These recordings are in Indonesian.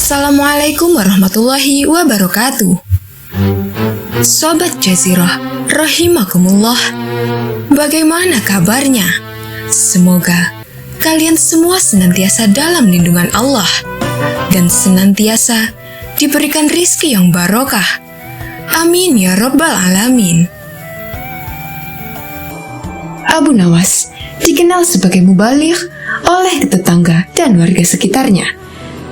Assalamualaikum warahmatullahi wabarakatuh. Sobat Jazirah, rahimakumullah. Bagaimana kabarnya? Semoga kalian semua senantiasa dalam lindungan Allah dan senantiasa diberikan rizki yang barokah. Amin ya rabbal alamin. Abu Nawas dikenal sebagai mubaligh oleh tetangga dan warga sekitarnya.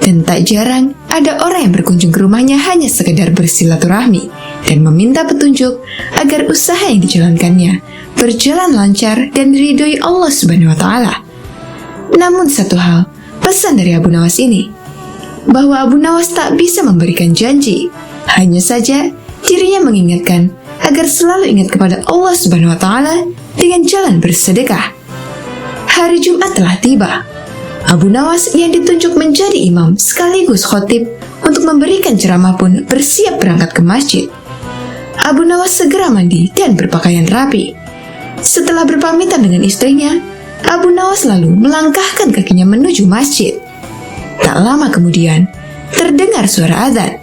Dan tak jarang ada orang yang berkunjung ke rumahnya hanya sekedar bersilaturahmi dan meminta petunjuk agar usaha yang dijalankannya berjalan lancar dan diridhoi Allah Subhanahu wa Ta'ala. Namun satu hal, pesan dari Abu Nawas ini, bahwa Abu Nawas tak bisa memberikan janji. Hanya saja dirinya mengingatkan agar selalu ingat kepada Allah Subhanahu wa Ta'ala dengan jalan bersedekah. Hari Jumat telah tiba. Abu Nawas yang ditunjuk menjadi imam sekaligus khotib untuk memberikan ceramah pun bersiap berangkat ke masjid. Abu Nawas segera mandi dan berpakaian rapi. Setelah berpamitan dengan istrinya, Abu Nawas lalu melangkahkan kakinya menuju masjid. Tak lama kemudian, terdengar suara azan.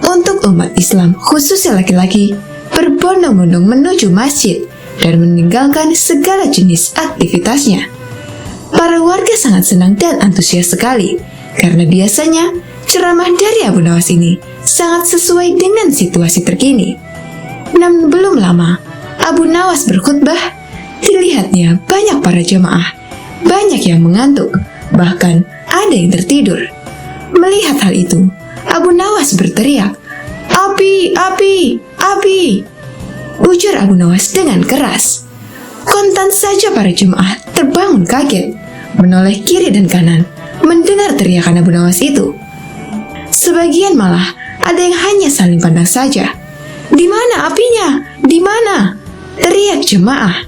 Untuk umat Islam, khususnya laki-laki, berbondong-bondong menuju masjid dan meninggalkan segala jenis aktivitasnya. Para warga sangat senang dan antusias sekali, karena biasanya ceramah dari Abu Nawas ini sangat sesuai dengan situasi terkini. Namun belum lama, Abu Nawas berkhutbah, dilihatnya banyak para jamaah, banyak yang mengantuk, bahkan ada yang tertidur. Melihat hal itu, Abu Nawas berteriak, "Api, api, api!" ujar Abu Nawas dengan keras. Kontan saja para jemaah terbangun kaget, menoleh kiri dan kanan, mendengar teriakan Abu Nawas itu. Sebagian malah ada yang hanya saling pandang saja. "Di mana apinya? Di mana?" teriak jemaah.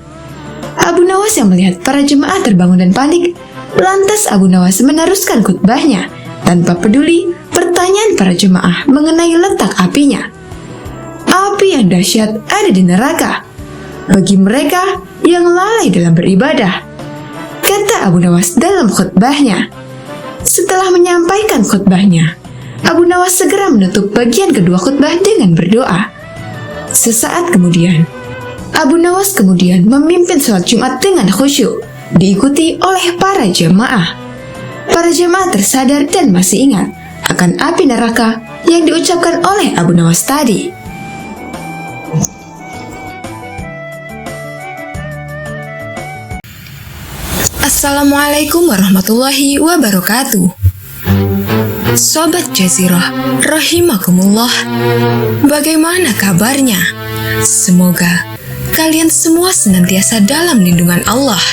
Abu Nawas yang melihat para jemaah terbangun dan panik, lantas Abu Nawas meneruskan khutbahnya tanpa peduli pertanyaan para jemaah mengenai letak apinya. Api yang dahsyat ada di neraka bagi mereka yang lalai dalam beribadah, kata Abu Nawas dalam khutbahnya. Setelah menyampaikan khutbahnya, Abu Nawas segera menutup bagian kedua khutbah dengan berdoa. Sesaat kemudian, Abu Nawas kemudian memimpin sholat Jumat dengan khusyuk, diikuti oleh para jemaah. Para jemaah tersadar dan masih ingat akan api neraka yang diucapkan oleh Abu Nawas tadi. Assalamualaikum warahmatullahi wabarakatuh. Sobat Jazirah, rahimakumullah. Bagaimana kabarnya? Semoga kalian semua senantiasa dalam lindungan Allah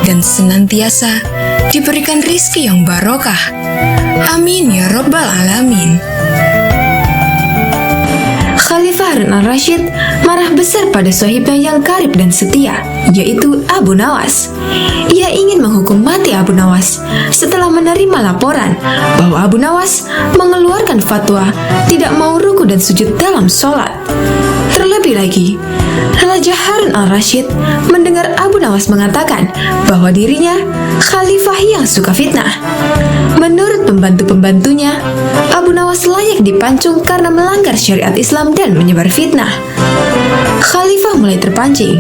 dan senantiasa diberikan rizki yang barokah. Amin ya rabbal alamin. Khalifah Harun al-Rashid marah besar pada sahibnya yang karib dan setia, yaitu Abu Nawas. Ia ingin menghukum mati Abu Nawas setelah menerima laporan bahwa Abu Nawas mengeluarkan fatwa tidak mau ruku dan sujud dalam sholat. Terlebih lagi, Raja Harun al-Rashid mendengar Abu Nawas mengatakan bahwa dirinya khalifah yang suka fitnah. Menurut pembantu-pembantunya, Abu Nawas layak dipancung karena melanggar syariat Islam dan menyebar fitnah. Khalifah mulai terpancing,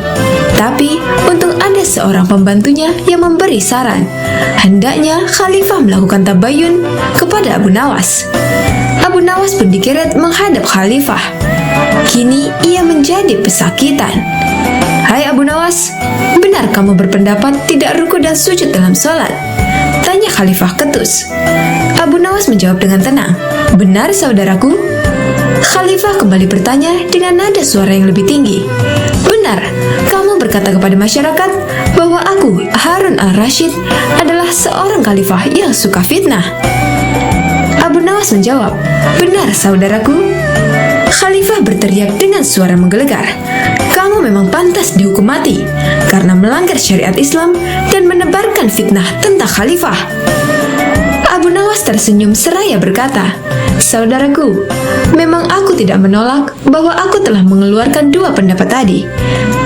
tapi untung ada seorang pembantunya yang memberi saran. Hendaknya Khalifah melakukan tabayun kepada Abu Nawas. Abu Nawas pun digeret menghadap Khalifah. Kini ia menjadi pesakitan. "Hai Abu Nawas, benar kamu berpendapat tidak ruku dan sujud dalam sholat?" tanya Khalifah ketus. Abu Nawas menjawab dengan tenang, "Benar saudaraku." Khalifah kembali bertanya dengan nada suara yang lebih tinggi, "Benar, kamu berkata kepada masyarakat bahwa aku, Harun al-Rashid, adalah seorang khalifah yang suka fitnah." Abu Nawas menjawab, "Benar saudaraku." Khalifah berteriak dengan suara menggelegar, "Kamu memang pantas dihukum mati karena melanggar syariat Islam dan menebarkan fitnah tentang khalifah." Abu Nawas tersenyum seraya berkata, "Saudaraku, memang aku tidak menolak bahwa aku telah mengeluarkan dua pendapat tadi.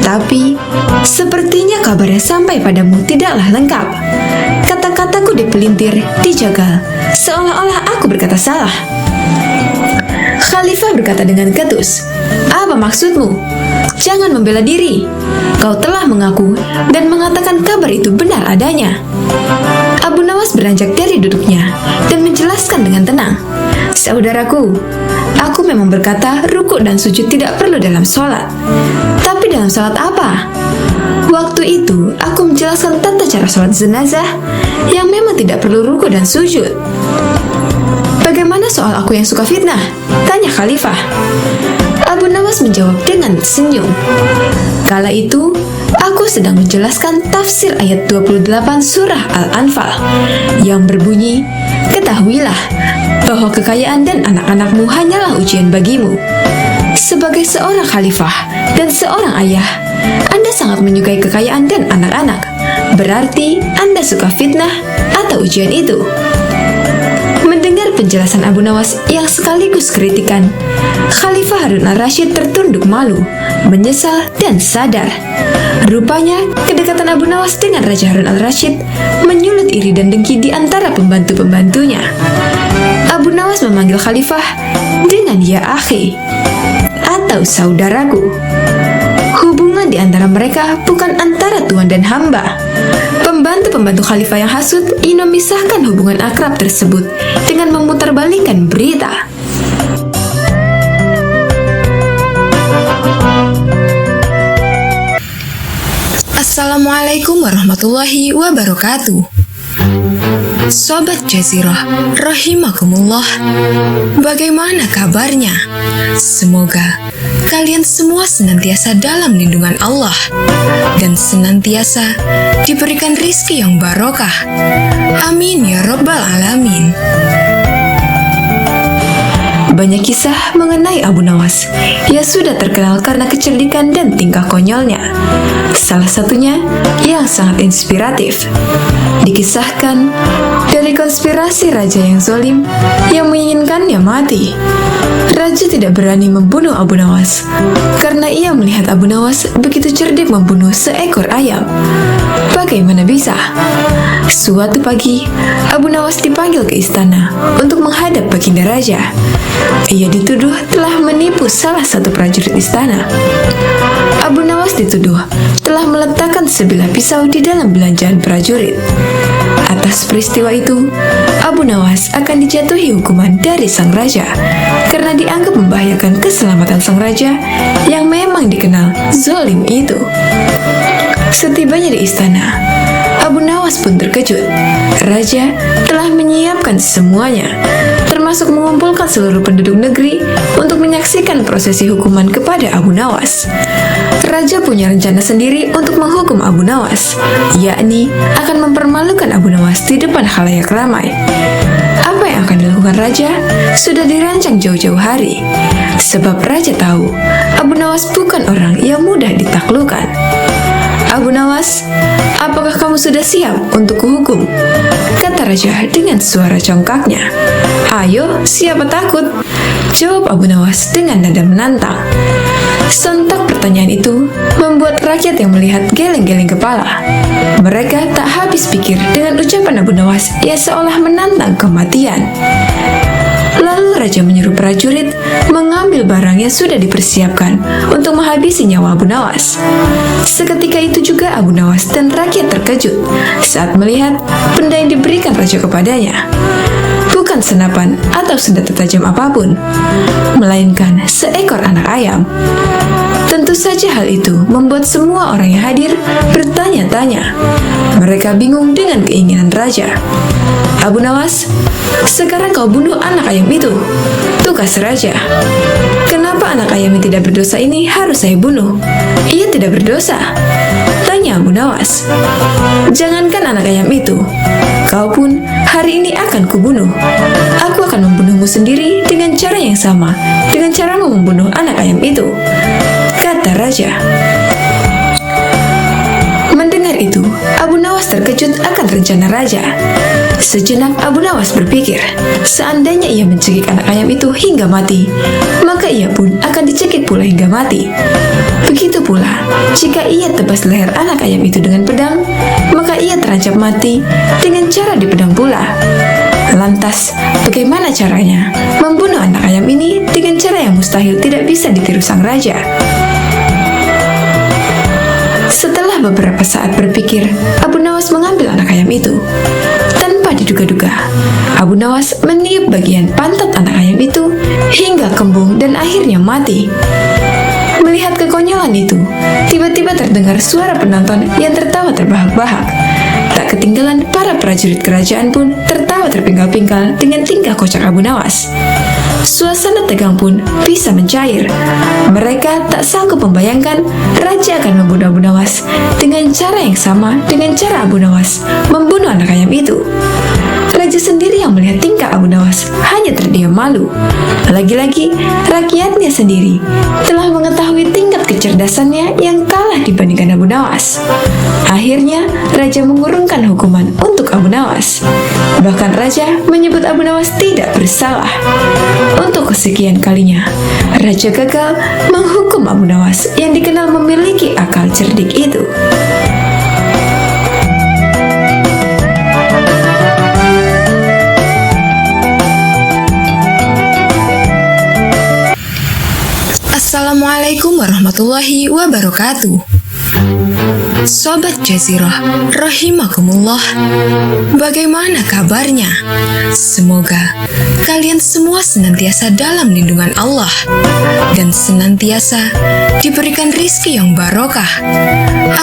Tapi, sepertinya kabarnya sampai padamu tidaklah lengkap. Katakan Kata-kataku dipelintir, dijagal, seolah-olah aku berkata salah. Khalifah berkata dengan ketus, "Apa maksudmu? Jangan membela diri. Kau telah mengaku dan mengatakan kabar itu benar adanya." Abu Nawas beranjak dari duduknya dan menjelaskan dengan tenang, "Saudaraku, aku memang berkata rukuk dan sujud tidak perlu dalam sholat. Tapi dalam sholat apa? Waktu itu, aku menjelaskan tata cara sholat jenazah yang memang tidak perlu rukuk dan sujud." "Bagaimana soal aku yang suka fitnah?" tanya Khalifah. Abu Nawas menjawab dengan senyum, "Kala itu, aku sedang menjelaskan tafsir ayat 28 surah Al-Anfal yang berbunyi, 'Ketahuilah bahwa kekayaan dan anak-anakmu hanyalah ujian bagimu.' Sebagai seorang khalifah dan seorang ayah, Anda sangat menyukai kekayaan dan anak-anak. Berarti Anda suka fitnah atau ujian itu." Mendengar penjelasan Abu Nawas yang sekaligus kritikan, Khalifah Harun al-Rashid tertunduk malu, menyesal, dan sadar. Rupanya, kedekatan Abu Nawas dengan Raja Harun al-Rashid menyulut iri dan dengki di antara pembantu-pembantunya. Abu Nawas memanggil Khalifah dengan "Ya akhi" atau saudaraku. Hubungan di antara mereka bukan antara tuan dan hamba. Pembantu-pembantu Khalifah yang hasut ingin memisahkan hubungan akrab tersebut dengan memutarbalikkan berita. Assalamualaikum warahmatullahi wabarakatuh. Sobat Jazirah, rahimakumullah. Bagaimana kabarnya? Semoga kalian semua senantiasa dalam lindungan Allah dan senantiasa diberikan rizki yang barokah. Amin ya rabbal alamin. Banyak kisah mengenai Abu Nawas. Ia sudah terkenal karena kecerdikan dan tingkah konyolnya. Salah satunya yang sangat inspiratif. Dikisahkan dari konspirasi raja yang zalim yang menginginkannya mati. Raja tidak berani membunuh Abu Nawas karena ia melihat Abu Nawas begitu cerdik membunuh seekor ayam. Bagaimana bisa? Suatu pagi, Abu Nawas dipanggil ke istana untuk menghadap baginda raja. Ia dituduh telah menipu salah satu prajurit istana. Abu Nawas dituduh telah meletakkan sebilah pisau di dalam belanjaan prajurit. Atas peristiwa itu, Abu Nawas akan dijatuhi hukuman dari sang raja karena dianggap membahayakan keselamatan sang raja yang memang dikenal zalim itu. Setibanya di istana, Abu Nawas pun terkejut. Raja telah menyiapkan semuanya, termasuk mengumpulkan seluruh penduduk negeri untuk menyaksikan prosesi hukuman kepada Abu Nawas. Raja punya rencana sendiri untuk menghukum Abu Nawas, yakni akan mempermalukan Abu Nawas di depan khalayak ramai. Apa yang akan dilakukan Raja sudah dirancang jauh-jauh hari, sebab Raja tahu Abu Nawas bukan orang yang mudah ditaklukkan. "Abu Nawas, apakah kamu sudah siap untuk kuhukum?" kata Raja dengan suara congkaknya. "Ayo, siapa takut?" jawab Abu Nawas dengan nada menantang. Sontak pertanyaan itu membuat rakyat yang melihat geleng-geleng kepala. Mereka tak habis pikir dengan ucapan Abu Nawas yang seolah menantang kematian. Lalu Raja menyuruh prajurit mengambil barang yang sudah dipersiapkan untuk menghabisi nyawa Abu Nawas. Seketika itu juga Abu Nawas dan rakyat terkejut saat melihat benda yang diberikan Raja kepadanya. Bukan senapan atau senjata tajam apapun, melainkan seekor anak ayam. Tentu saja hal itu membuat semua orang yang hadir bertanya-tanya. Mereka bingung dengan keinginan Raja. "Abu Nawas, sekarang kau bunuh anak ayam itu," tugas Raja. "Kenapa anak ayam yang tidak berdosa ini harus saya bunuh? Ia tidak berdosa," tanya Abu Nawas. "Jangankan anak ayam itu, kau pun hari ini akan kubunuh. Aku akan membunuhmu sendiri dengan cara yang sama dengan caramu membunuh anak ayam itu," kata Raja. Mendengar itu, Abu Nawas Nawas terkejut akan rencana raja. Sejenak Abu Nawas berpikir, seandainya ia mencekik anak ayam itu hingga mati, maka ia pun akan dicekik pula hingga mati. Begitu pula, jika ia tebas leher anak ayam itu dengan pedang, maka ia terancam mati dengan cara dipedang pula. Lantas, bagaimana caranya membunuh anak ayam ini dengan cara yang mustahil tidak bisa ditiru sang raja? Setelah beberapa saat berpikir, Abu Nawas mengambil anak ayam itu. Tanpa diduga-duga, Abu Nawas meniup bagian pantat anak ayam itu hingga kembung dan akhirnya mati. Melihat kekonyolan itu, tiba-tiba terdengar suara penonton yang tertawa terbahak-bahak. Tak ketinggalan, para prajurit kerajaan pun tertawa terpingkal-pingkal dengan tingkah kocak Abu Nawas. Suasana tegang pun bisa mencair. Mereka tak sanggup membayangkan raja akan membunuh Abu Nawas dengan cara yang sama dengan cara Abu Nawas membunuh anak ayam itu. Raja sendiri yang melihat tingkah Abu Nawas hanya terdiam malu. Lagi-lagi, rakyatnya sendiri telah mengetahui tingkat kecerdasannya yang kalah dibandingkan Abu Nawas. Akhirnya, raja mengurungkan hukuman untuk Abu Nawas. Bahkan raja menyebut Abu Nawas tidak bersalah. Untuk kesekian kalinya, raja gagal menghukum Abu Nawas yang dikenal memiliki akal cerdik itu. Assalamualaikum warahmatullahi wabarakatuh. Sobat Jazirah, rahimakumullah. Bagaimana kabarnya? Semoga kalian semua senantiasa dalam lindungan Allah dan senantiasa diberikan rizki yang barokah.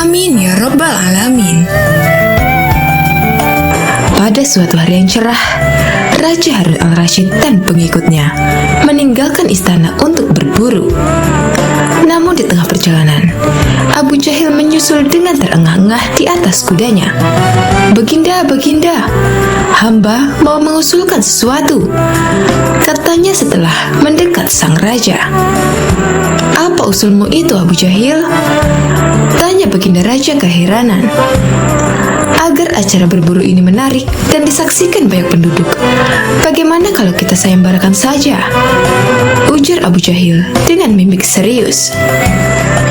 Amin ya rabbal alamin. Pada suatu hari yang cerah, Raja Harun al-Rashid dan pengikutnya meninggalkan istana untuk berburu. Namun di tengah perjalanan, Abu Jahil menyusul dengan terengah-engah di atas kudanya. "Baginda, Baginda, hamba mau mengusulkan sesuatu," katanya setelah mendekat sang raja. "Apa usulmu itu, Abu Jahil?" tanya Baginda Raja keheranan. "Agar acara berburu ini menarik dan disaksikan banyak penduduk, bagaimana kalau kita sayembarakan saja?" ujar Abu Jahil dengan mimik serius.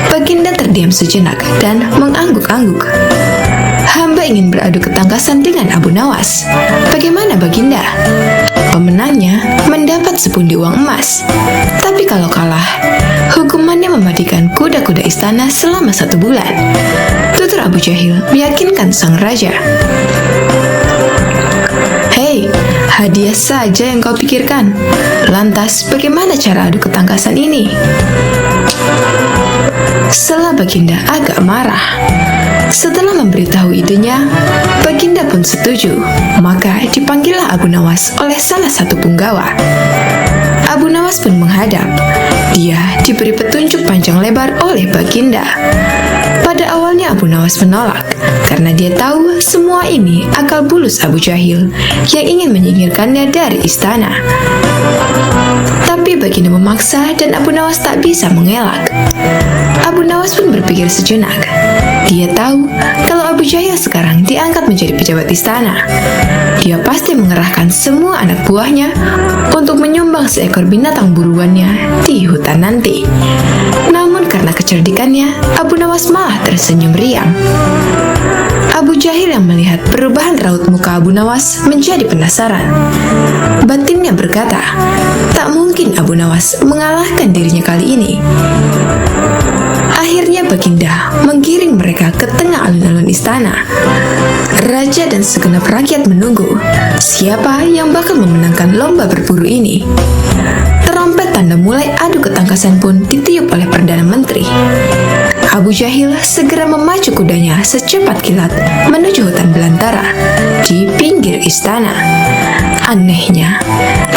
Baginda terdiam sejenak dan mengangguk-angguk. "Hamba ingin beradu ketangkasan dengan Abu Nawas. Bagaimana Baginda?" Pemenangnya mendapat sepundi uang emas. Tapi kalau kalah, hukumannya mematikan kuda-kuda istana selama 1 bulan. Tutur Abu Jahil meyakinkan sang raja. "Hei, hadiah saja yang kau pikirkan. Lantas bagaimana cara adu ketangkasan ini?" Setelah Baginda agak marah. Setelah memberitahu idenya, Baginda pun setuju. Maka dipanggillah Abu Nawas oleh salah satu punggawa. Abu Nawas pun menghadap. Dia diberi petunjuk panjang lebar oleh Baginda. Pada awalnya Abu Nawas menolak karena dia tahu semua ini akal bulus Abu Jahil yang ingin menyingkirkannya dari istana. Tapi Baginda memaksa dan Abu Nawas tak bisa mengelak. Abu Nawas pun berpikir sejenak. Dia tahu kalau Abu Jahil sekarang diangkat menjadi pejabat istana, dia pasti mengerahkan semua anak buahnya untuk menyumbang seekor binatang buruannya di hutan nanti. Namun karena kecerdikannya, Abu Nawas malah tersenyum riang. Abu Jahil yang melihat perubahan raut muka Abu Nawas menjadi penasaran. Batinnya berkata, tak mungkin Abu Nawas mengalahkan dirinya kali ini. Akhirnya Baginda menggiring mereka ke tengah alun-alun istana. Raja dan segenap rakyat menunggu siapa yang bakal memenangkan lomba berburu ini. Trompet tanda mulai adu ketangkasan pun ditiup oleh Perdana Menteri. Abu Jahil segera memacu kudanya secepat kilat menuju hutan belantara di pinggir istana. Anehnya,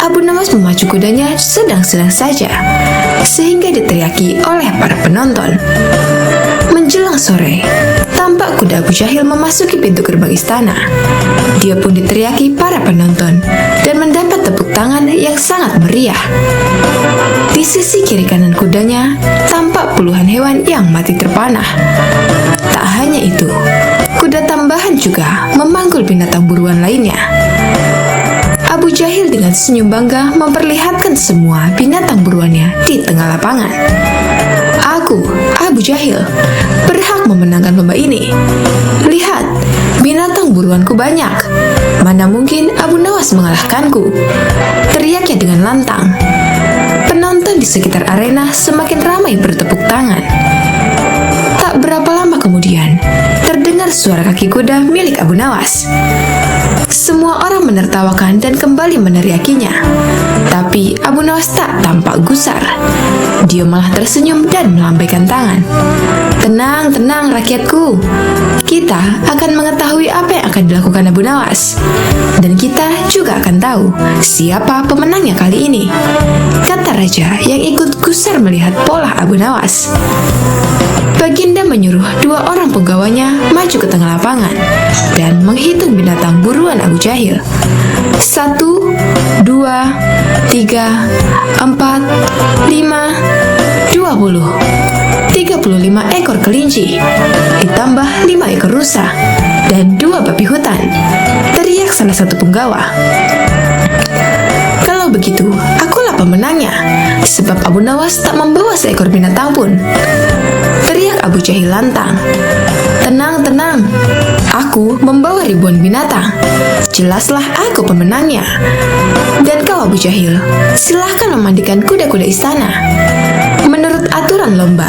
Abu Nawas memacu kudanya sedang-sedang saja, sehingga diteriaki oleh para penonton. Menjelang sore, tampak kuda Abu Jahil memasuki pintu gerbang istana. Dia pun diteriaki para penonton dan mendapat tepuk tangan yang sangat meriah. Di sisi kiri kanan kudanya, tampak puluhan hewan yang mati terpanah. Tak hanya itu, kuda tambahan juga memanggul binatang buruan lainnya. Abu Jahil dengan senyum bangga memperlihatkan semua binatang buruannya di tengah lapangan. Aku, Abu Jahil, berhak memenangkan lomba ini. Lihat, binatang buruanku banyak. Mana mungkin Abu Nawas mengalahkanku? Teriaknya dengan lantang. Penonton di sekitar arena semakin ramai bertepuk tangan. Tak berapa lama kemudian, terdengar suara kaki kuda milik Abu Nawas. Semua orang menertawakan dan kembali meneriakinya. Tapi Abu Nawas tak tampak gusar. Dia malah tersenyum dan melambaikan tangan. Tenang, tenang rakyatku. Kita akan mengetahui apa yang akan dilakukan Abu Nawas. Dan kita juga akan tahu siapa pemenangnya kali ini, kata raja yang ikut gusar melihat pola Abu Nawas. Baginda menyuruh 2 orang penggawanya maju ke tengah lapangan dan menghitung binatang buruan Abu Jahil. 1, 2, 3, 4, 5, 20. 35 ekor kelinci, ditambah 5 ekor rusa, dan 2 babi hutan, teriak salah satu penggawa. Kalau begitu, akulah pemenangnya, sebab Abu Nawas tak membawa seekor binatang pun, teriak Abu Jahil lantang. Tenang, tenang, aku membawa ribuan binatang. Jelaslah aku pemenangnya. Dan kau Abu Jahil, silahkan memandikan kuda-kuda istana. Menurut aturan lomba,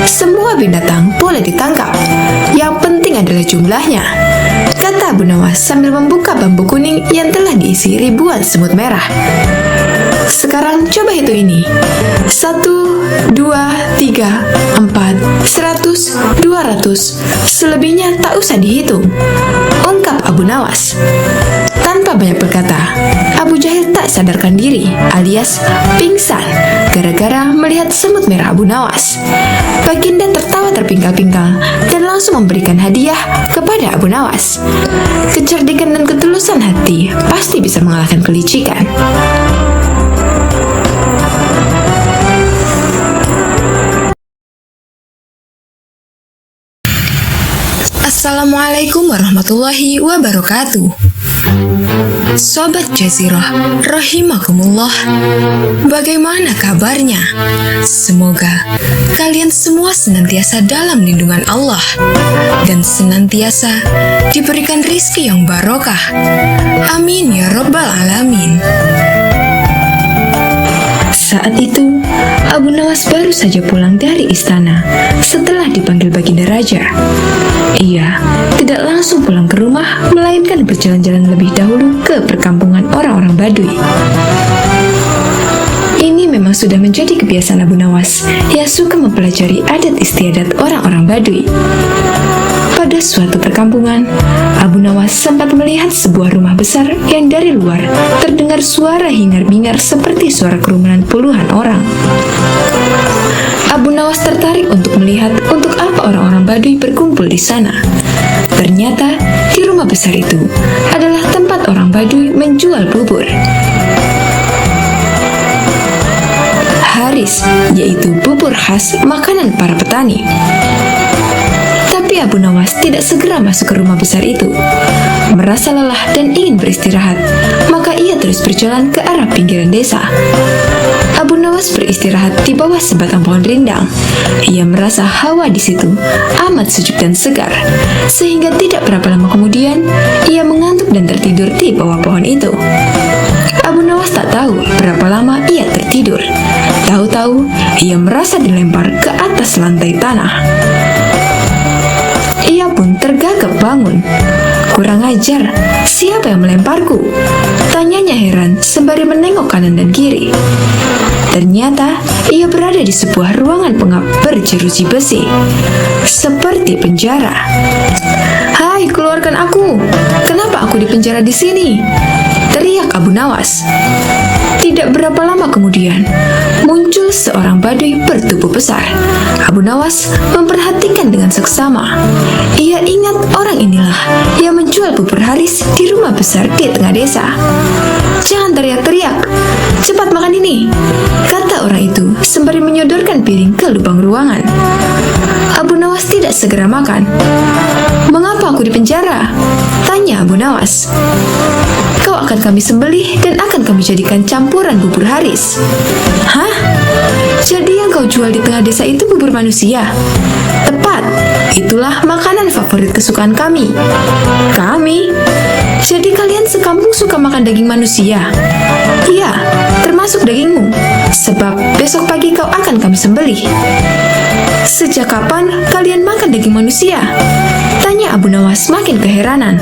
semua binatang boleh ditangkap. Yang penting adalah jumlahnya, kata Abu Nawas sambil membuka bambu kuning yang telah diisi ribuan semut merah. Sekarang coba hitung ini. 1, 2, 3, 4, 100, 200. Selebihnya tak usah dihitung, ungkap Abu Nawas. Tanpa banyak berkata, Abu Jahil tak sadarkan diri alias pingsan gara-gara melihat semut merah Abu Nawas. Baginda tertawa terpingkal-pingkal dan langsung memberikan hadiah kepada Abu Nawas. Kecerdikan dan ketulusan hati pasti bisa mengalahkan kelicikan. Assalamualaikum warahmatullahi wabarakatuh. Sobat Jazirah, rahimakumullah. Bagaimana kabarnya? Semoga kalian semua senantiasa dalam lindungan Allah dan senantiasa diberikan rizki yang barokah. Amin ya rabbal alamin. Saat itu, Abu Nawas baru saja pulang dari istana setelah dipanggil Baginda Raja. Ia tidak langsung pulang ke rumah, melainkan berjalan-jalan lebih dahulu ke perkampungan orang-orang Baduy. Ini memang sudah menjadi kebiasaan Abu Nawas yang suka mempelajari adat istiadat orang-orang Baduy. Pada suatu perkampungan, Abu Nawas sempat melihat sebuah rumah besar yang dari luar terdengar suara hingar-bingar seperti suara kerumunan puluhan orang. Abu Nawas tertarik untuk melihat untuk apa orang-orang Baduy berkumpul di sana. Ternyata di rumah besar itu adalah tempat orang Baduy menjual bubur. Haris, yaitu bubur khas makanan para petani. Tapi Abu Nawas tidak segera masuk ke rumah besar itu. Merasa lelah dan ingin beristirahat, maka ia terus berjalan ke arah pinggiran desa. Abu Nawas beristirahat di bawah sebatang pohon rindang. Ia merasa hawa di situ amat sejuk dan segar, sehingga tidak berapa lama kemudian ia mengantuk dan tertidur di bawah pohon itu. Abu Nawas tak tahu berapa lama ia tertidur. Tahu-tahu ia merasa dilempar ke atas lantai tanah. Ia pun tergagap bangun. Kurang ajar, siapa yang melemparku? Tanyanya heran sembari menengok kanan dan kiri. Ternyata ia berada di sebuah ruangan pengap berjeruji besi, seperti penjara. Hai, keluarkan aku! Kenapa aku dipenjara di sini? Teriak Abu Nawas. Tidak berapa lama kemudian, muncul seorang Baduy bertubuh besar. Abu Nawas memperhatikan dengan seksama. Ia ingat orang inilah yang menjual bubur Haris di rumah besar di tengah desa. Jangan teriak-teriak, cepat makan ini, kata orang itu sembari menyodorkan piring ke lubang ruangan. Abu Nawas Nawas tidak segera makan. "Mengapa aku dipenjara?" tanya Abu Nawas. "Kau akan kami sembelih dan akan kami jadikan campuran bubur Haris." "Hah? Jadi yang kau jual di tengah desa itu bubur manusia?" "Tepat, itulah makanan favorit kesukaan kami." "Kami? Jadi kalian sekampung suka makan daging manusia?" "Iya, termasuk dagingmu, sebab besok pagi kau akan kami sembelih." "Sejak kapan kalian makan daging manusia?" tanya Abu Nawas makin keheranan.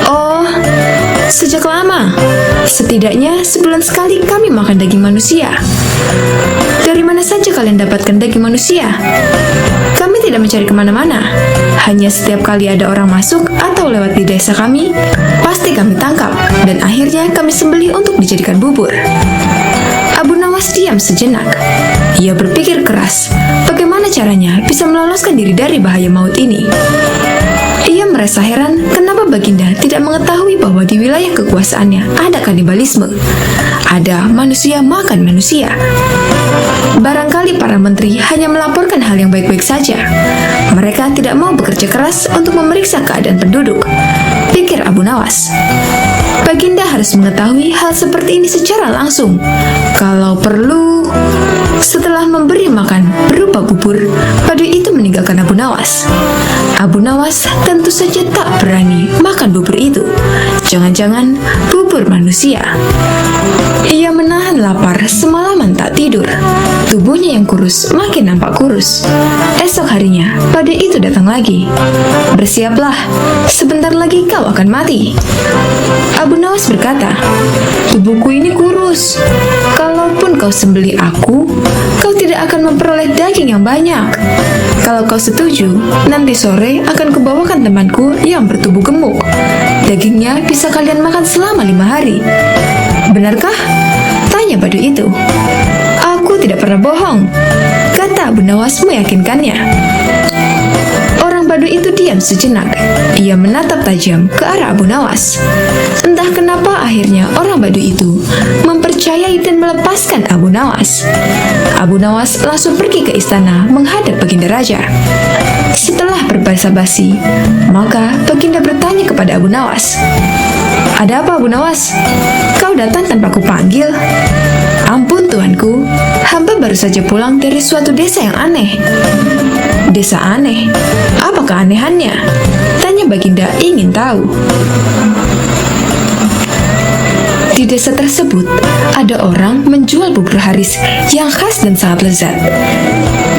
"Oh, sejak lama. Setidaknya sebulan sekali kami makan daging manusia." "Dari mana saja kalian dapatkan daging manusia?" "Kami tidak mencari kemana-mana. Hanya setiap kali ada orang masuk atau lewat di desa kami, pasti kami tangkap dan akhirnya kami sembelih untuk dijadikan bubur." Abu Nawas diam sejenak. Ia berpikir keras, bagaimana caranya bisa meloloskan diri dari bahaya maut ini. Ia merasa heran kenapa Baginda tidak mengetahui bahwa di wilayah kekuasaannya ada kanibalisme. Ada manusia makan manusia. Barangkali para menteri hanya melaporkan hal yang baik-baik saja. Mereka tidak mau bekerja keras untuk memeriksa keadaan penduduk, pikir Abu Nawas. Baginda harus mengetahui hal seperti ini secara langsung. Kalau perlu, setelah memberi makan berupa bubur, badui itu meninggalkan Abu Nawas. Abu Nawas tentu saja tak berani makan bubur itu. Jangan-jangan bubur manusia. Ia menahan lapar semalaman tak tidur. Tubuhnya yang kurus makin nampak kurus. Esok harinya, badai itu datang lagi. "Bersiaplah, sebentar lagi kau akan mati." Abu Nawas berkata, "Tubuhku ini kurus. Kalaupun kau sembelih aku, kau tidak akan memperoleh daging yang banyak. Kalau kau setuju, nanti sore akan kubawakan temanku yang bertubuh gemuk. Dagingnya bisa kalian makan selama 5 hari. Benarkah?" tanya badui itu. "Aku tidak pernah bohong," kata Abu Nawas meyakinkannya. Orang badui itu diam sejenak. Ia menatap tajam ke arah Abu Nawas. Entah kenapa akhirnya orang badui itu mempercayai dan melepaskan Abu Nawas. Abu Nawas langsung pergi ke istana menghadap Baginda Raja. Setelah berbasa-basi, maka Baginda bertanya kepada Abu Nawas, "Ada apa, Abu Nawas? Kau datang tanpa kupanggil?" "Ampun tuanku, hamba baru saja pulang dari suatu desa yang aneh." "Desa aneh? Apa keanehannya?" tanya Baginda ingin tahu. Di desa tersebut, ada orang menjual bubur Haris yang khas dan sangat lezat.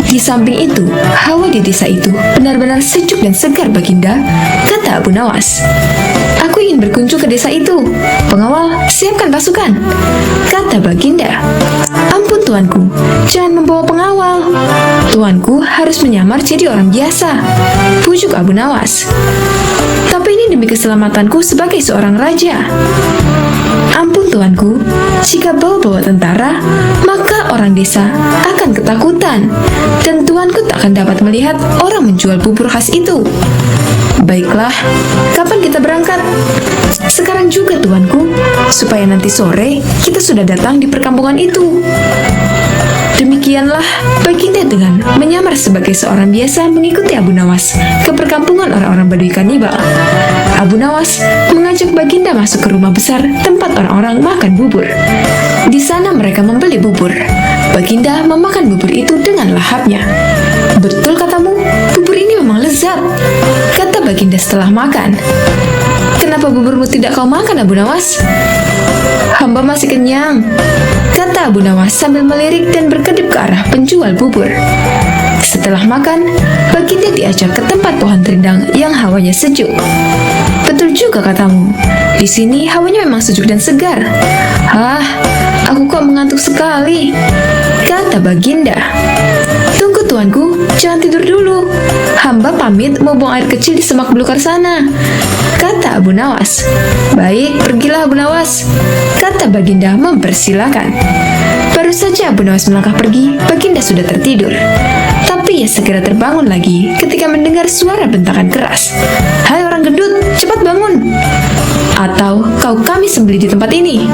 Di samping itu, hawa di desa itu benar-benar sejuk dan segar, Baginda, kata Abu Nawas. "Aku ingin berkunjung ke desa itu. Pengawal, siapkan pasukan," kata Baginda. "Ampun tuanku, jangan membawa pengawal. Tuanku harus menyamar jadi orang biasa," pujuk Abu Nawas. "Tapi ini demi keselamatanku sebagai seorang raja." "Ampun tuanku, jika bawa-bawa tentara, maka orang desa akan ketakutan, dan tuanku tak akan dapat melihat orang menjual bubur khas itu." "Baiklah, kapan kita berangkat?" "Sekarang juga tuanku, supaya nanti sore kita sudah datang di perkampungan itu." Demikianlah Baginda dengan menyamar sebagai seorang biasa mengikuti Abu Nawas ke perkampungan orang-orang Badui kanibal. Abu Nawas mengajak Baginda masuk ke rumah besar tempat orang-orang makan bubur. Di sana mereka membeli bubur. Baginda memakan bubur itu dengan lahapnya. "Betul katamu, bubur ini memang lezat," kata Baginda setelah makan. "Kenapa buburmu tidak kau makan, Abu Nawas?" "Hamba masih kenyang," kata Abu Nawas sambil melirik dan berkedip ke arah penjual bubur. Setelah makan, Baginda diajak ke tempat pohon rindang yang hawanya sejuk. "Betul juga katamu, di sini hawanya memang sejuk dan segar." "Ah, aku kok mengantuk sekali," kata Baginda. "Tunggu tuanku, jangan tidur dulu. Hamba pamit mau buang air kecil di semak belukar sana," kata Abu Nawas. "Baik, pergilah Abu Nawas," kata Baginda mempersilakan. Baru saja Abu Nawas melangkah pergi, Baginda sudah tertidur. Tapi ia segera terbangun lagi ketika mendengar suara bentakan keras. "Hai orang gendut, cepat bangun! Atau kau kami sembelih di tempat ini."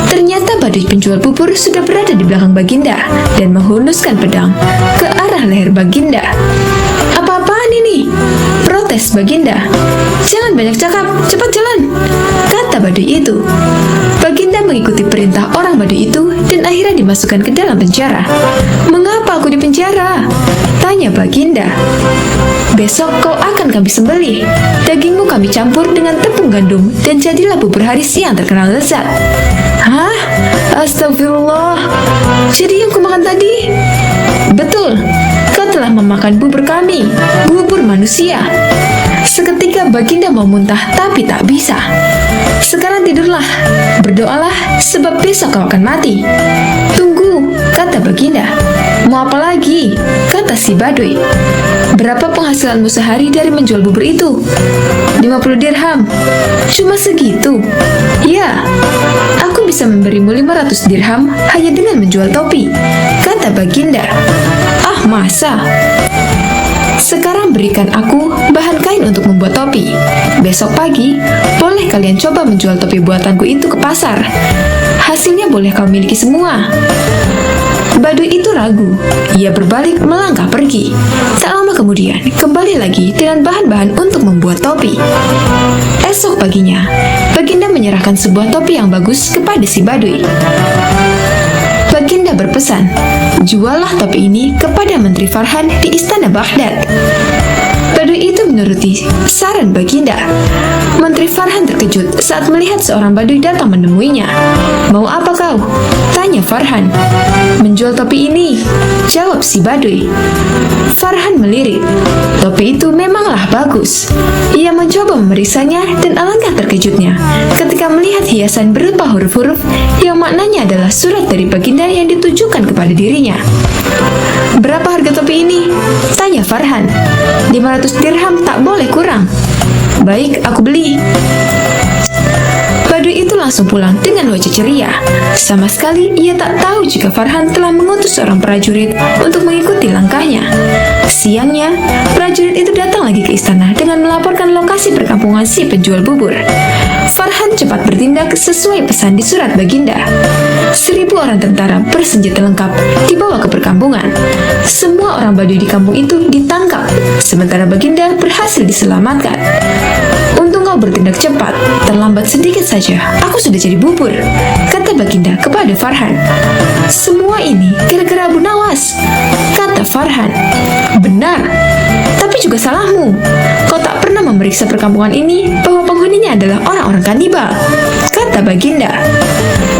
Ternyata badai penjual bubur sudah berada di belakang Baginda dan menghunuskan pedang ke arah leher Baginda. Protes Baginda. "Jangan banyak cakap, cepat jalan," kata Baduy itu. Baginda mengikuti perintah orang Baduy itu dan akhirnya dimasukkan ke dalam penjara. "Mengapa aku di penjara?" tanya Baginda. "Besok kau akan kami sembelih. Dagingmu kami campur dengan tepung gandum dan jadilah bubur haris yang terkenal lezat." "Hah? Astagfirullah. Jadi yang kumakan tadi?" "Betul. Kau telah memakan bubur kami, bubur manusia." Seketika Baginda mau muntah tapi tak bisa. "Sekarang tidurlah, berdoalah sebab besok kau akan mati." "Tunggu," kata Baginda. "Mau apa lagi?" kata si Baduy. "Berapa penghasilanmu sehari dari menjual bubur itu?" 50 dirham. "Cuma segitu?" "Ya, aku bisa memberimu 500 dirham hanya dengan menjual topi," kata Baginda. "Ah, masa? Sekarang berikan aku bahan kain untuk membuat topi. Besok pagi, boleh kalian coba menjual topi buatanku itu ke pasar. Hasilnya boleh kau miliki semua." Baduy itu ragu. Ia berbalik melangkah pergi. Tak lama kemudian, kembali lagi dengan bahan-bahan untuk membuat topi. Esok paginya, Baginda menyerahkan sebuah topi yang bagus kepada si Baduy. Baginda berpesan, "Juallah topi ini kepada Menteri Farhan di istana Baghdad." Baduy itu menuruti saran Baginda. Menteri Farhan terkejut saat melihat seorang Baduy datang menemuinya. "Mau apa kau?" tanya Farhan. "Menjual topi ini," jawab si Baduy. Farhan melirik. Topi itu memanglah bagus. Ia mencoba memeriksanya dan alangkah terkejutnya ketika melihat hiasan berupa huruf-huruf yang maknanya adalah surat dari Baginda yang ditujukan kepada dirinya. "Berapa harga topi ini?" tanya Farhan. 500 dirham, tak boleh kurang." "Baik, aku beli." Baduy itu langsung pulang dengan wajah ceria. Sama sekali ia tak tahu jika Farhan telah mengutus seorang prajurit untuk mengikuti langkahnya. Siangnya, prajurit itu datang lagi ke istana dengan melaporkan lokasi perkampungan si penjual bubur. Farhan cepat bertindak sesuai pesan di surat Baginda. 1000 orang tentara bersenjata lengkap dibawa ke perkampungan. Semua orang Baduy di kampung itu ditangkap, sementara Baginda berhasil diselamatkan. "Untung kau bertindak cepat, terlambat sedikit saja, aku sudah jadi bubur," kata Baginda kepada Farhan. "Semua ini gara-gara Abu Nawas," kata Farhan. "Benar, tapi juga salahmu. Kau tak pernah memeriksa perkampungan ini bahwa penghuninya adalah orang-orang kanibal," kata Baginda.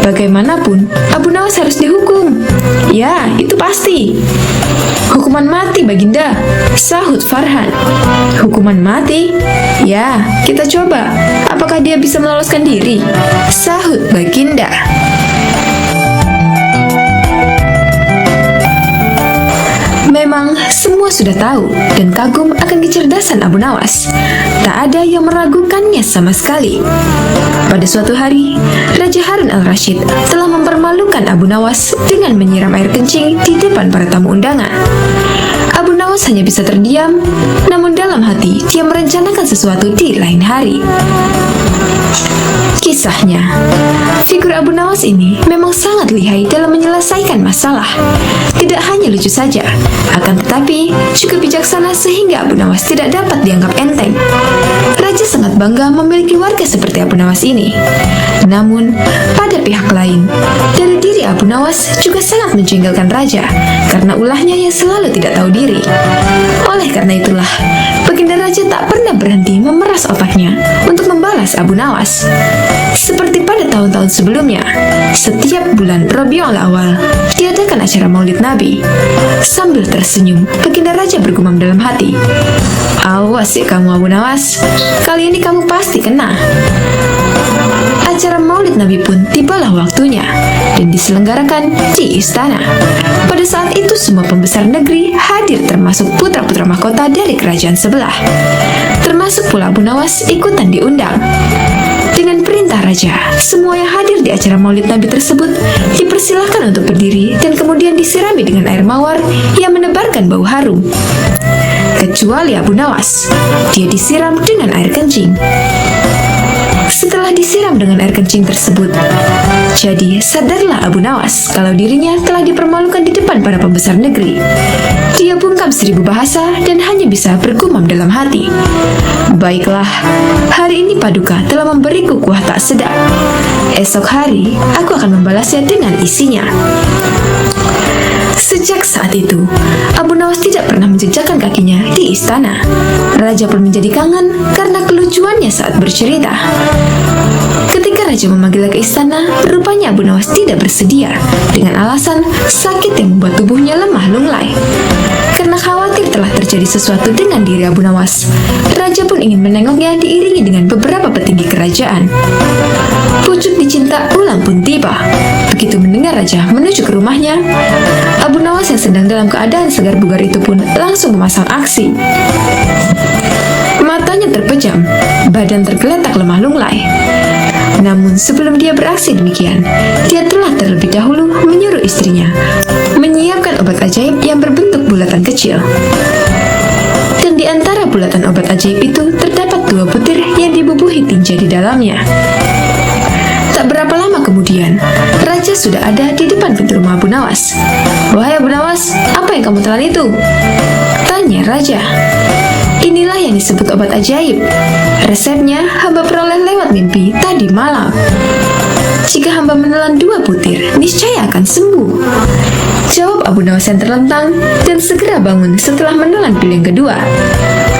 "Bagaimanapun, Abu Nawas harus dihukum." "Ya, itu pasti." "Hukuman mati, Baginda," sahut Farhan. "Hukuman mati? Ya, kita coba. Apakah dia bisa meloloskan diri?" sahut Baginda. Memang semua sudah tahu dan kagum akan kecerdasan Abu Nawas. Tak ada yang meragukannya sama sekali. Pada suatu hari, Raja Harun al-Rashid telah mempermalukan Abu Nawas dengan menyiram air kencing di depan para tamu undangan. Abu Nawas hanya bisa terdiam, namun dalam hati dia merencanakan sesuatu di lain hari. Kisahnya, figur Abu Nawas ini memang sangat lihai dalam menyelesaikan masalah. Tidak hanya lucu saja, akan tetapi juga bijaksana sehingga Abu Nawas tidak dapat dianggap enteng. Raja sangat bangga memiliki warga seperti Abu Nawas ini. Namun, pada pihak lain, dari diri Abu Nawas juga sangat menjengkelkan Raja karena ulahnya yang selalu tidak tahu diri. Oleh karena itulah, Baginda Raja tak pernah berhenti memeras otaknya untuk membalas Abu Nawas. Seperti pada tahun-tahun sebelumnya, setiap bulan Rabiul Awal diadakan acara Maulid Nabi. Sambil tersenyum, Baginda Raja bergumam dalam hati, "Awas ya kamu Abu Nawas, kali ini kamu pasti kena." Acara Maulid Nabi pun tibalah waktunya dan diselenggarakan di istana. Pada saat itu semua pembesar negeri hadir termasuk putra-putra mahkota dari kerajaan sebelah. Termasuk pula Abu Nawas ikutan diundang. Dengan perintah Raja, semua yang hadir di acara Maulid Nabi tersebut dipersilahkan untuk berdiri dan kemudian disirami dengan air mawar yang menebarkan bau harum. Kecuali Abu Nawas, dia disiram dengan air kencing. setelah disiram dengan air kencing tersebut. Jadi, sadarlah Abu Nawas kalau dirinya telah dipermalukan di depan para pembesar negeri. Dia bungkam 1000 bahasa dan hanya bisa bergumam dalam hati. Baiklah, hari ini Paduka telah memberiku kuah tak sedap. Esok hari, aku akan membalasnya dengan isinya. Sejak saat itu, Abu Nawas tidak pernah menjejakkan kakinya di istana. Raja pun menjadi kangen karena kelucuannya saat bercerita. Ketika Raja memanggilnya ke istana, rupanya Abu Nawas tidak bersedia dengan alasan sakit yang membuat tubuhnya lemah lunglai. Karena khawatir telah terjadi sesuatu dengan diri Abu Nawas, Raja pun ingin menengoknya diiringi dengan beberapa petinggi kerajaan. Pucuk dicinta ulang pun tiba. Begitu mendengar Raja menuju ke rumahnya, Abu Nawas yang sedang dalam keadaan segar bugar itu pun langsung memasang aksi. Matanya terpejam, badan tergeletak lemah lunglai. Namun sebelum dia beraksi demikian, dia telah terlebih dahulu menyuruh istrinya menyiapkan obat ajaib yang berbentuk bulatan kecil. Dan di antara bulatan obat ajaib itu terdapat 2 butir yang dibubuhi tinja di dalamnya. Tak berapa lama kemudian, Raja sudah ada di depan pintu rumah Abu Nawas. "Wahai Abu Nawas, apa yang kamu telan itu?" tanya Raja. "Inilah yang disebut obat ajaib. Resepnya hamba peroleh lewat mimpi tadi malam. Jika hamba menelan 2 butir, niscaya akan sembuh," jawab Abu Nawas yang terlentang dan segera bangun setelah menelan pil yang kedua.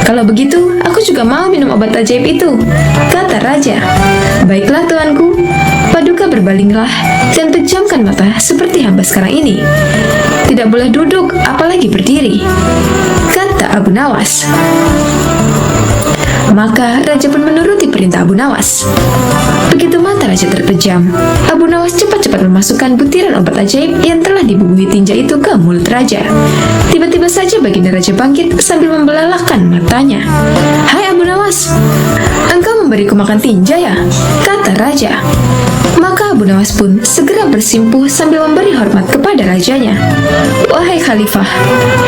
"Kalau begitu, aku juga mau minum obat ajaib itu," kata Raja. "Baiklah tuanku." Paduka berbalinglah dan pejamkan mata seperti hamba sekarang ini. "Tidak boleh duduk, apalagi berdiri," kata Abu Nawas. Maka Raja pun menuruti perintah Abu Nawas. Begitu mata Raja terpejam, Abu Nawas cepat-cepat memasukkan butiran obat ajaib yang telah dibubuhi tinja itu ke mulut Raja. Tiba-tiba saja baginda Raja bangkit sambil membelalakkan matanya. "Hai Abu Nawas, engkau memberiku makan tinja ya?" kata Raja. Maka Abu Nawas pun segera bersimpuh sambil memberi hormat kepada rajanya. "Wahai Khalifah,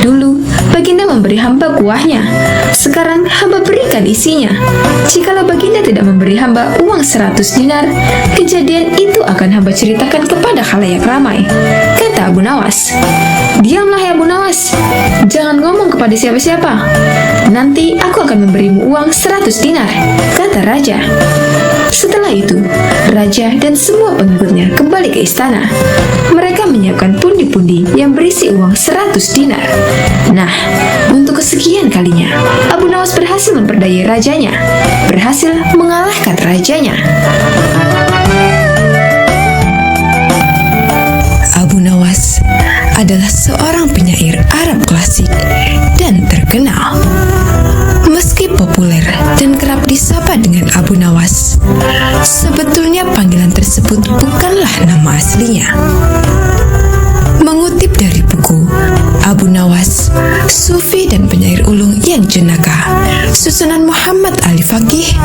dulu baginda memberi hamba kuahnya. Sekarang hamba berikan isinya. Jikalau baginda tidak memberi hamba uang 100 dinar, kejadian itu akan hamba ceritakan kepada khalayak ramai," kata Abu Nawas. "Diamlah ya Abu Nawas, jangan ngomong kepada siapa-siapa. Nanti aku akan memberimu uang 100 dinar," kata Raja. Setelah itu, Raja dan semua pengikutnya kembali ke istana. Mereka menyiapkan pundi-pundi yang berisi uang 100 dinar. Nah, untuk kesekian kalinya, Abu Nawas berhasil memperdayai rajanya, berhasil mengalahkan rajanya. Abu Nawas adalah seorang penyair Arab klasik dan terkenal. Meski populer dan kerap disapa dengan Abu Nawas, sebetulnya panggilan tersebut bukanlah nama aslinya. Mengutip dari buku Abu Nawas, Sufi dan penyair ulung yang jenaka, susunan Muhammad Ali Faqih,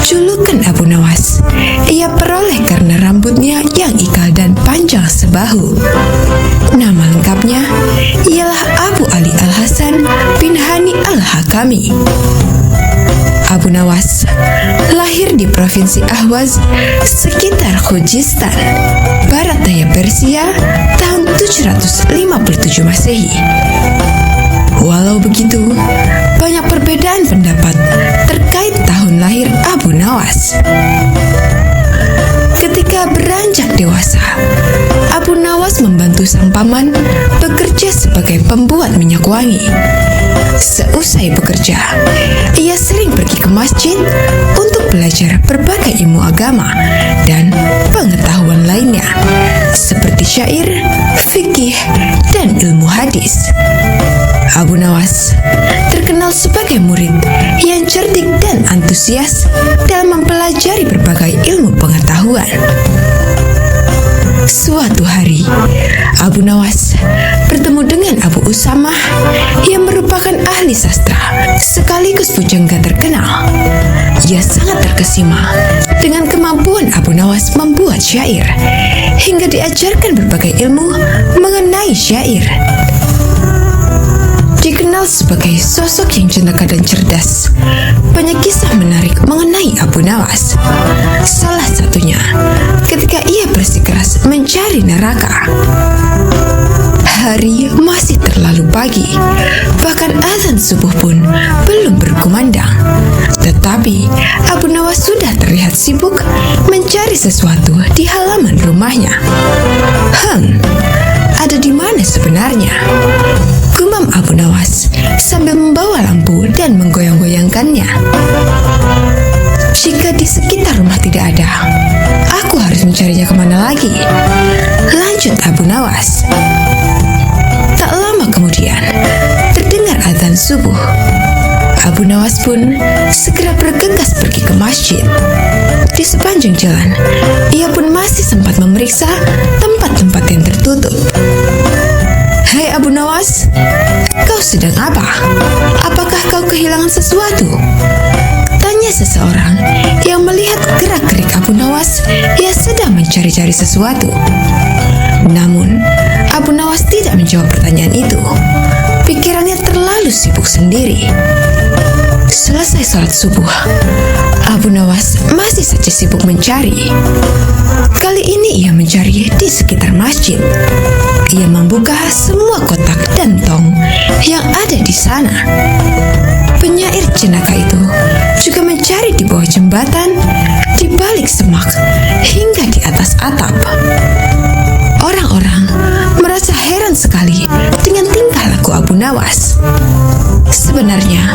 julukan Abu Nawas ia peroleh karena rambutnya yang ikal dan panjang sebahu. Nama lengkapnya ialah Abu Ali Al-Hasan bin Hani Al-Hakami. Abu Nawas lahir di Provinsi Ahwaz sekitar Khuzestan, barat daya Persia tahun 757 Masehi. Walau begitu, banyak perbedaan pendapat terkait tahun lahir Abu Nawas. Ketika beranjak dewasa, Abu Nawas membantu sang paman bekerja sebagai pembuat minyak wangi. Seusai bekerja, ia sering pergi ke masjid untuk belajar berbagai ilmu agama dan pengetahuan lainnya, seperti syair, fikih, dan ilmu hadis. Abu Nawas terkenal sebagai murid yang cerdik dan antusias dalam mempelajari berbagai ilmu pengetahuan. Suatu hari, Abu Nawas bertemu dengan Abu Usamah yang merupakan ahli sastra sekaligus pujangga terkenal. Ia sangat terkesima dengan kemampuan Abu Nawas membuat syair, hingga diajarkan berbagai ilmu mengenai syair. Dikenal dikenal sebagai sosok yang jenaka dan cerdas. Banyak kisah menarik mengenai Abu Nawas. Salah satunya ketika ia bersikeras mencari neraka. Hari masih terlalu pagi, bahkan azan subuh pun belum berkumandang. Tetapi Abu Nawas sudah terlihat sibuk mencari sesuatu di halaman rumahnya. Ada di mana sebenarnya? Gumam Abu Nawas sambil membawa lampu dan menggoyang-goyangkannya. Jika di sekitar rumah tidak ada, aku harus mencarinya kemana lagi? Lanjut Abu Nawas. Tak lama kemudian, terdengar azan subuh. Abu Nawas pun segera bergegas pergi ke masjid. Di sepanjang jalan, ia pun masih sempat memeriksa tempat-tempat yang tertutup. Hai Abu Nawas, kau sedang apa? Apakah kau kehilangan sesuatu? Tanya seseorang yang melihat gerak-gerik Abu Nawas yang sedang mencari-cari sesuatu. Namun, Abu Nawas tidak menjawab pertanyaan itu. Pikirannya terlalu sibuk sendiri. Selesai sholat subuh, Abu Nawas masih saja sibuk mencari. Kali ini ia mencari di sekitar masjid. Ia membuka semua kotak dan tong yang ada di sana. Penyair jenaka itu juga mencari di bawah jembatan, di balik semak, hingga di atas atap. Orang-orang merasa heran sekali dengan tingkah laku Abu Nawas. Sebenarnya,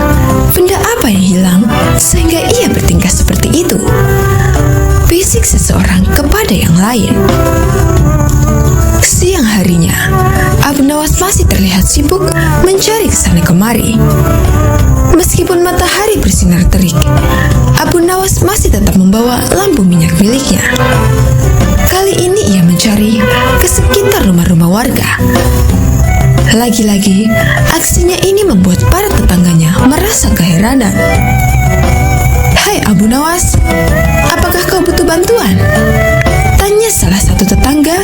benda apa yang hilang sehingga ia bertingkah seperti itu? Bisik seseorang kepada yang lain. Siang harinya, Abu Nawas masih terlihat sibuk mencari kesana kemari. Meskipun matahari bersinar terik, Abu Nawas masih tetap membawa lampu minyak miliknya. Kali ini ia mencari ke sekitar rumah-rumah warga. Lagi-lagi, aksinya ini membuat para tetangganya merasa keheranan. Hai Abu Nawas, apakah kau butuh bantuan? Tanya salah satu tetangga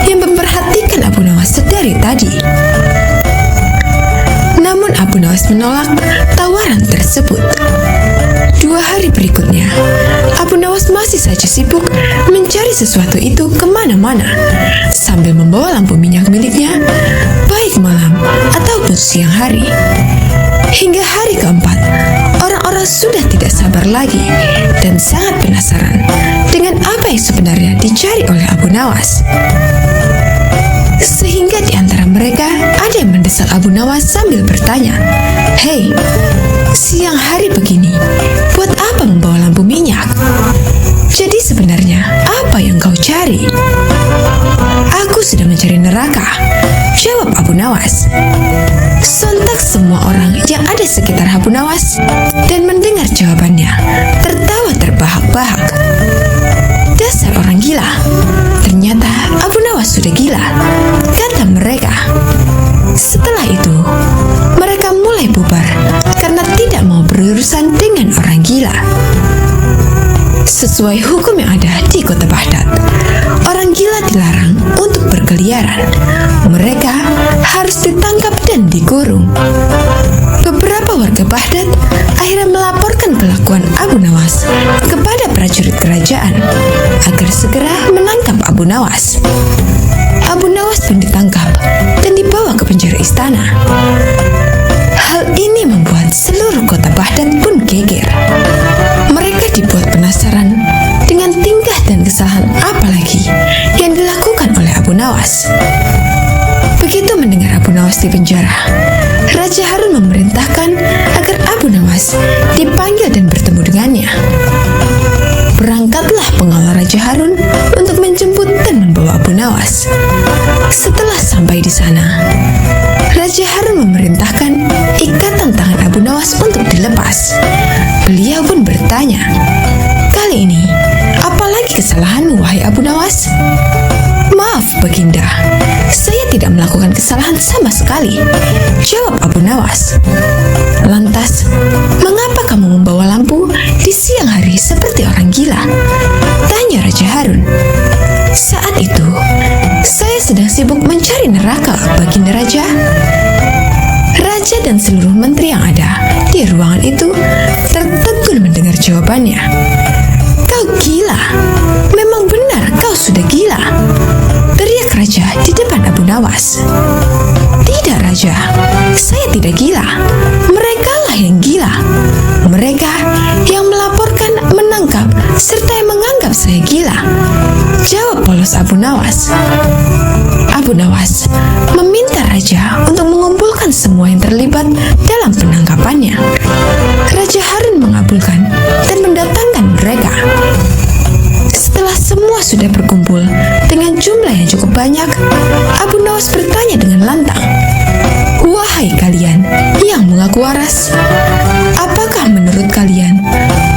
yang memperhatikan Abu Nawas sedari tadi. Namun Abu Nawas menolak tawaran tersebut. 2 hari berikutnya, Abu Nawas masih saja sibuk mencari sesuatu itu kemana-mana sambil membawa lampu minyak miliknya, baik malam ataupun siang hari. Hingga hari keempat, orang-orang sudah tidak sabar lagi dan sangat penasaran dengan apa yang sebenarnya dicari oleh Abu Nawas. Sehingga di antara mereka ada yang mendesak Abu Nawas sambil bertanya, "Hei, siang hari begini, buat apa membawa lampu minyak? Jadi sebenarnya apa yang kau cari?" "Aku sudah mencari neraka," jawab Abu Nawas. Sontak semua orang yang ada sekitar Abu Nawas dan mendengar jawabannya tertawa terbahak-bahak. Dasar orang gila. Ternyata Abu Nawas sudah gila, kata mereka. Setelah itu, mereka mulai bubar karena tidak mau berurusan dengan orang gila. Sesuai hukum yang ada di kota Baghdad, orang gila dilarang untuk berkeliaran. Mereka harus ditangkap dan dikurung. Beberapa warga Baghdad akhirnya melaporkan kelakuan Abu Nawas kepada prajurit kerajaan agar segera menangkap Abu Nawas. Abu Nawas pun ditangkap dan dibawa ke penjara istana. Hal ini membuat seluruh kota Baghdad pun geger. Mereka dibuat penasaran dengan tingkah dan kesalahan apa lagi yang dilakukan oleh Abu Nawas. Begitu mendengar Abu Nawas di penjara, Raja Harun memerintahkan agar Abu Nawas dipanggil dan bertemu dengannya. Berangkatlah pengawal Raja Harun untuk menjemput dan membawa Abu Nawas. Setelah sampai di sana, Raja Harun memerintahkan ikatan tangan Abu Nawas untuk dilepas. Beliau pun bertanya, "Kali ini, apalagi kesalahanmu, wahai Abu Nawas?" "Maaf, Baginda, saya tidak melakukan kesalahan sama sekali," jawab Abu Nawas. "Lantas, mengapa kamu membawa lampu di siang hari seperti orang gila?" tanya Raja Harun. "Saat itu, saya sedang sibuk mencari neraka, Baginda Raja." Raja dan seluruh menteri yang ada di ruangan itu tertegun mendengar jawabannya. "Kau gila, memang benar kau sudah gila," teriak raja di depan Abu Nawas. "Tidak raja, saya tidak gila. Merekalah yang gila. Mereka yang melaporkan, menangkap, serta yang menganggap saya gila," jawab polos Abu Nawas. Abu Nawas meminta raja untuk mengumpulkan semua yang terlibat dalam penangkapannya. Raja Harun mengabulkan dan mendatangkan mereka. Setelah semua sudah berkumpul dengan jumlah yang cukup banyak, Abu Nawas bertanya dengan lantang, "Wahai kalian yang mengaku waras, apakah menurut kalian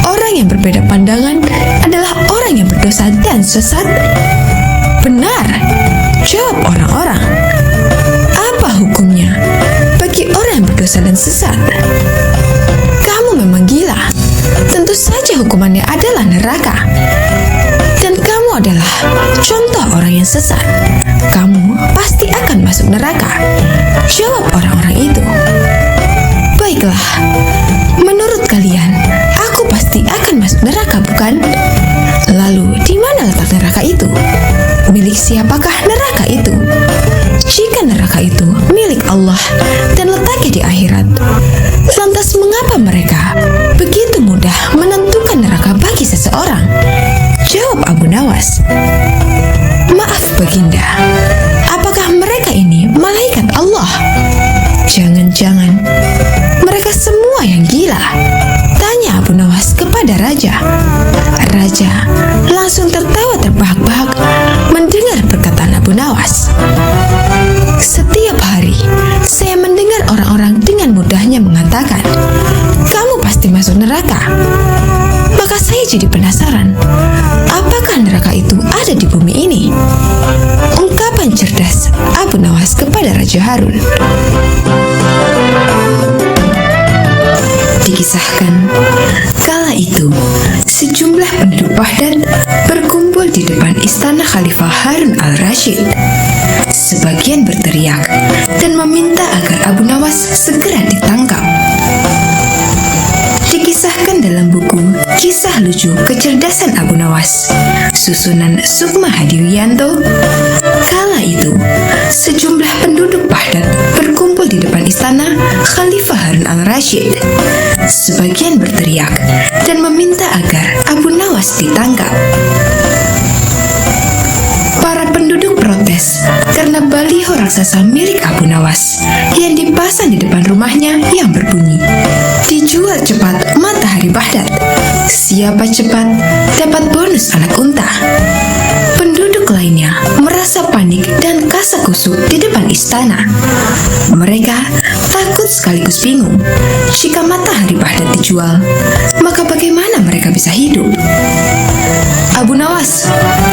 orang yang berbeda pandangan adalah orang yang berdosa dan sesat?" "Benar," jawab orang-orang. "Apa hukumnya bagi orang yang berdosa dan sesat?" "Kamu memang gila. Tentu saja hukumannya adalah neraka. Dan kamu adalah contoh orang yang sesat. Kamu pasti akan masuk neraka," jawab orang-orang itu. "Baiklah, menurut kalian, aku pasti akan masuk neraka, bukan? Lalu, di mana letak neraka itu? Milik siapakah neraka itu? Jika neraka itu milik Allah dan letaknya di akhirat, lantas mengapa mereka begitu mudah menentukan neraka bagi seseorang?" jawab Abu Nawas. "Maaf Baginda, apakah mereka ini malaikat Allah? Jangan-jangan mereka semua yang gila?" tanya Abu Nawas kepada raja. Raja langsung tertawa terbahak-bahak mendengar perkataan Abu Nawas. "Setiap hari saya mendengar orang-orang dengan mudahnya mengatakan, 'Kamu pasti masuk neraka.' Maka saya jadi penasaran, apakah neraka itu ada di bumi ini?" Ungkapan cerdas Abu Nawas kepada Raja Harun. Dikisahkan, kala itu sejumlah penduduk Baghdad berkumpul di depan istana Khalifah Harun al-Rashid. Sebagian berteriak dan meminta agar Abu Nawas segera ditangkap. Dikisahkan dalam buku Kisah Lucu Kecerdasan Abu Nawas, susunan Sukma Hadiwiyanto, kala itu sejumlah penduduk Baghdad berkumpul di depan istana Khalifah Harun al-Rashid. Sebagian berteriak dan meminta agar Abu Nawas ditangkap. Para penduduk protes karena baliho raksasa milik Abu Nawas yang dipasang di depan rumahnya yang berbunyi, "Dijual cepat matahari Baghdad. Siapa cepat dapat bonus anak unta." Penduduk lainnya merasa panik dan kasak-kusuk di depan istana. Mereka takut sekaligus bingung. Jika matahari Baghdad dijual, maka bagaimana mereka bisa hidup? "Abu Nawas,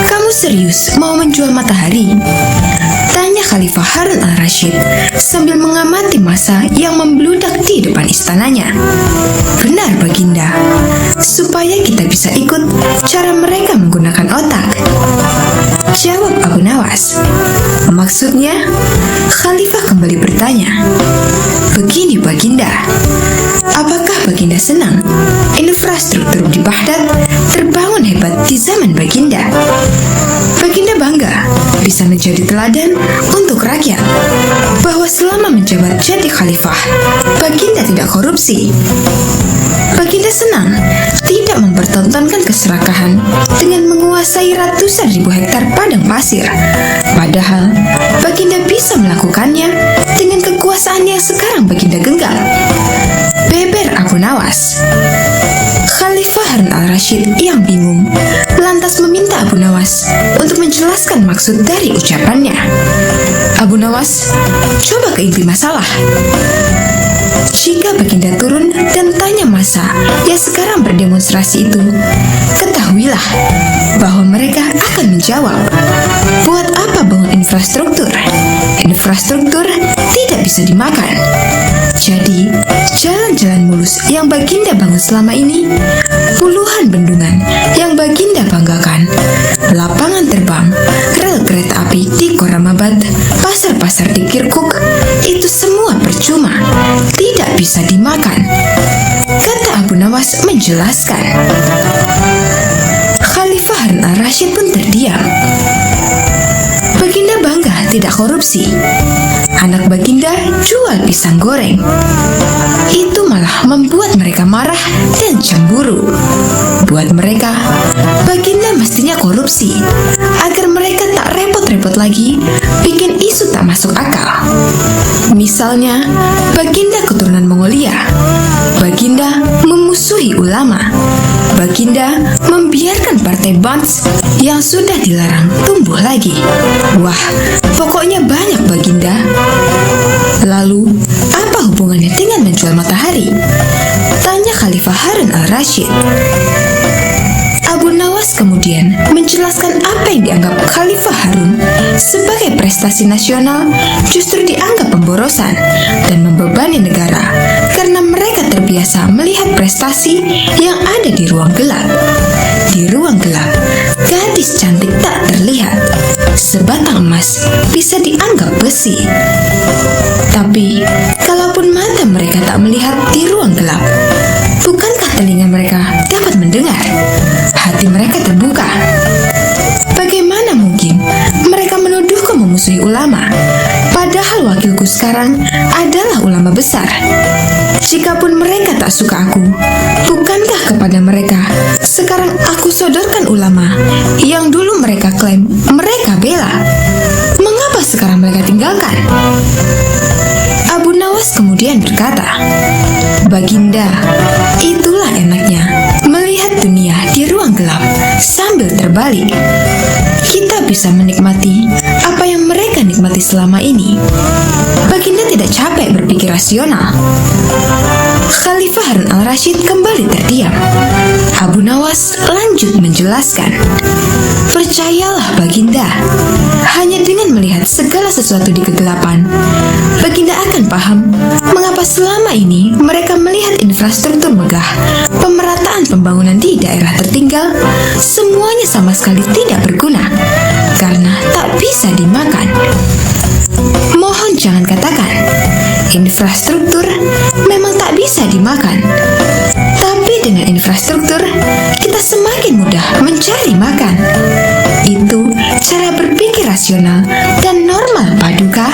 kamu serius mau menjual matahari?" tanya Khalifah Harun al-Rashid sambil mengamati massa yang membludak di depan istananya. "Benar Baginda, supaya kita bisa ikut cara mereka menggunakan otak," jawab Abu Nawas. "Maksudnya?" Khalifah kembali bertanya. "Begini Baginda, apakah Baginda senang infrastruktur di Baghdad terbangun hebat di zaman Baginda? Baginda bangga bisa menjadi teladan untuk rakyat bahwa selama menjabat jadi khalifah, Baginda tidak korupsi. Baginda senang tidak mempertontonkan keserakahan dengan menguasai ratusan ribu hektar padang pasir. Padahal Baginda bisa melakukannya dengan kekuasaan yang sekarang Baginda genggam," beber Abu Nawas. Khalifah Harun al-Rashid yang bingung lantas meminta Abu Nawas untuk menjelaskan maksud dari ucapannya. Abu Nawas coba ke inti masalah. Jika Baginda turun dan tanya massa yang sekarang berdemonstrasi itu, ketahuilah bahwa mereka akan menjawab, "Buat apa bangun infrastruktur? Infrastruktur tidak bisa dimakan." Jadi, jalan-jalan mulus yang Baginda bangun selama ini, puluhan bendungan yang Baginda banggakan, lapangan terbang, rel kereta api di Koramabad, pasar-pasar di Kirkuk, itu semua percuma, tidak bisa dimakan, kata Abu Nawas menjelaskan. Khalifah Harun al-Rasyid pun terdiam. Baginda bangga tidak korupsi. Anak baginda jual pisang goreng. Itu malah membuat mereka marah dan cemburu. Buat mereka, baginda mestinya korupsi agar mereka tak repot-repot lagi bikin isu tak masuk akal. Misalnya, baginda keturunan Mongolia. Baginda memusuhi ulama. Baginda membiarkan partai Banz yang sudah dilarang tumbuh lagi. Wah, pokoknya banyak baginda. Lalu, apa hubungannya dengan menjual matahari? Tanya Khalifah Harun al-Rasyid. Abu Nawas kemudian menjelaskan apa yang dianggap Khalifah Harun sebagai prestasi nasional justru dianggap pemborosan dan membebani negara karena mereka terbiasa melihat prestasi yang ada di ruang gelap. Di ruang gelap, gadis cantik tak terlihat. Sebatang emas bisa dianggap besi. Tapi, kalaupun mata mereka tak melihat di ruang gelap, bukankah telinga mereka dapat mendengar? Hati mereka terbuka. Bagaimana mungkin mereka menuduhku memusuhi ulama, padahal wakilku sekarang adalah ulama besar? Jikapun mereka tak suka aku, bukankah kepada mereka sekarang aku sodorkan ulama yang dulu mereka klaim mereka bela? Mengapa sekarang mereka tinggalkan? Abu Nawas kemudian berkata, Baginda, itulah enaknya melihat dunia di ruang gelap sambil terbalik. Kita bisa menikmati apa yang mereka nikmati selama ini. Baginda tidak capek berpikir rasional. Khalifah Harun al-Rasyid kembali terdiam. Abu Nawas lanjut menjelaskan, percayalah Baginda, hanya dengan melihat segala sesuatu di kegelapan, Baginda akan paham mengapa selama ini mereka melihat infrastruktur megah, pemerataan pembangunan di daerah tertinggal, semuanya sama sekali tidak berguna karena tak bisa dimakan. Mohon jangan katakan, infrastruktur memang tak bisa dimakan. Tapi dengan infrastruktur, kita semakin mudah mencari makan. Itu cara berpikir rasional dan normal, Paduka.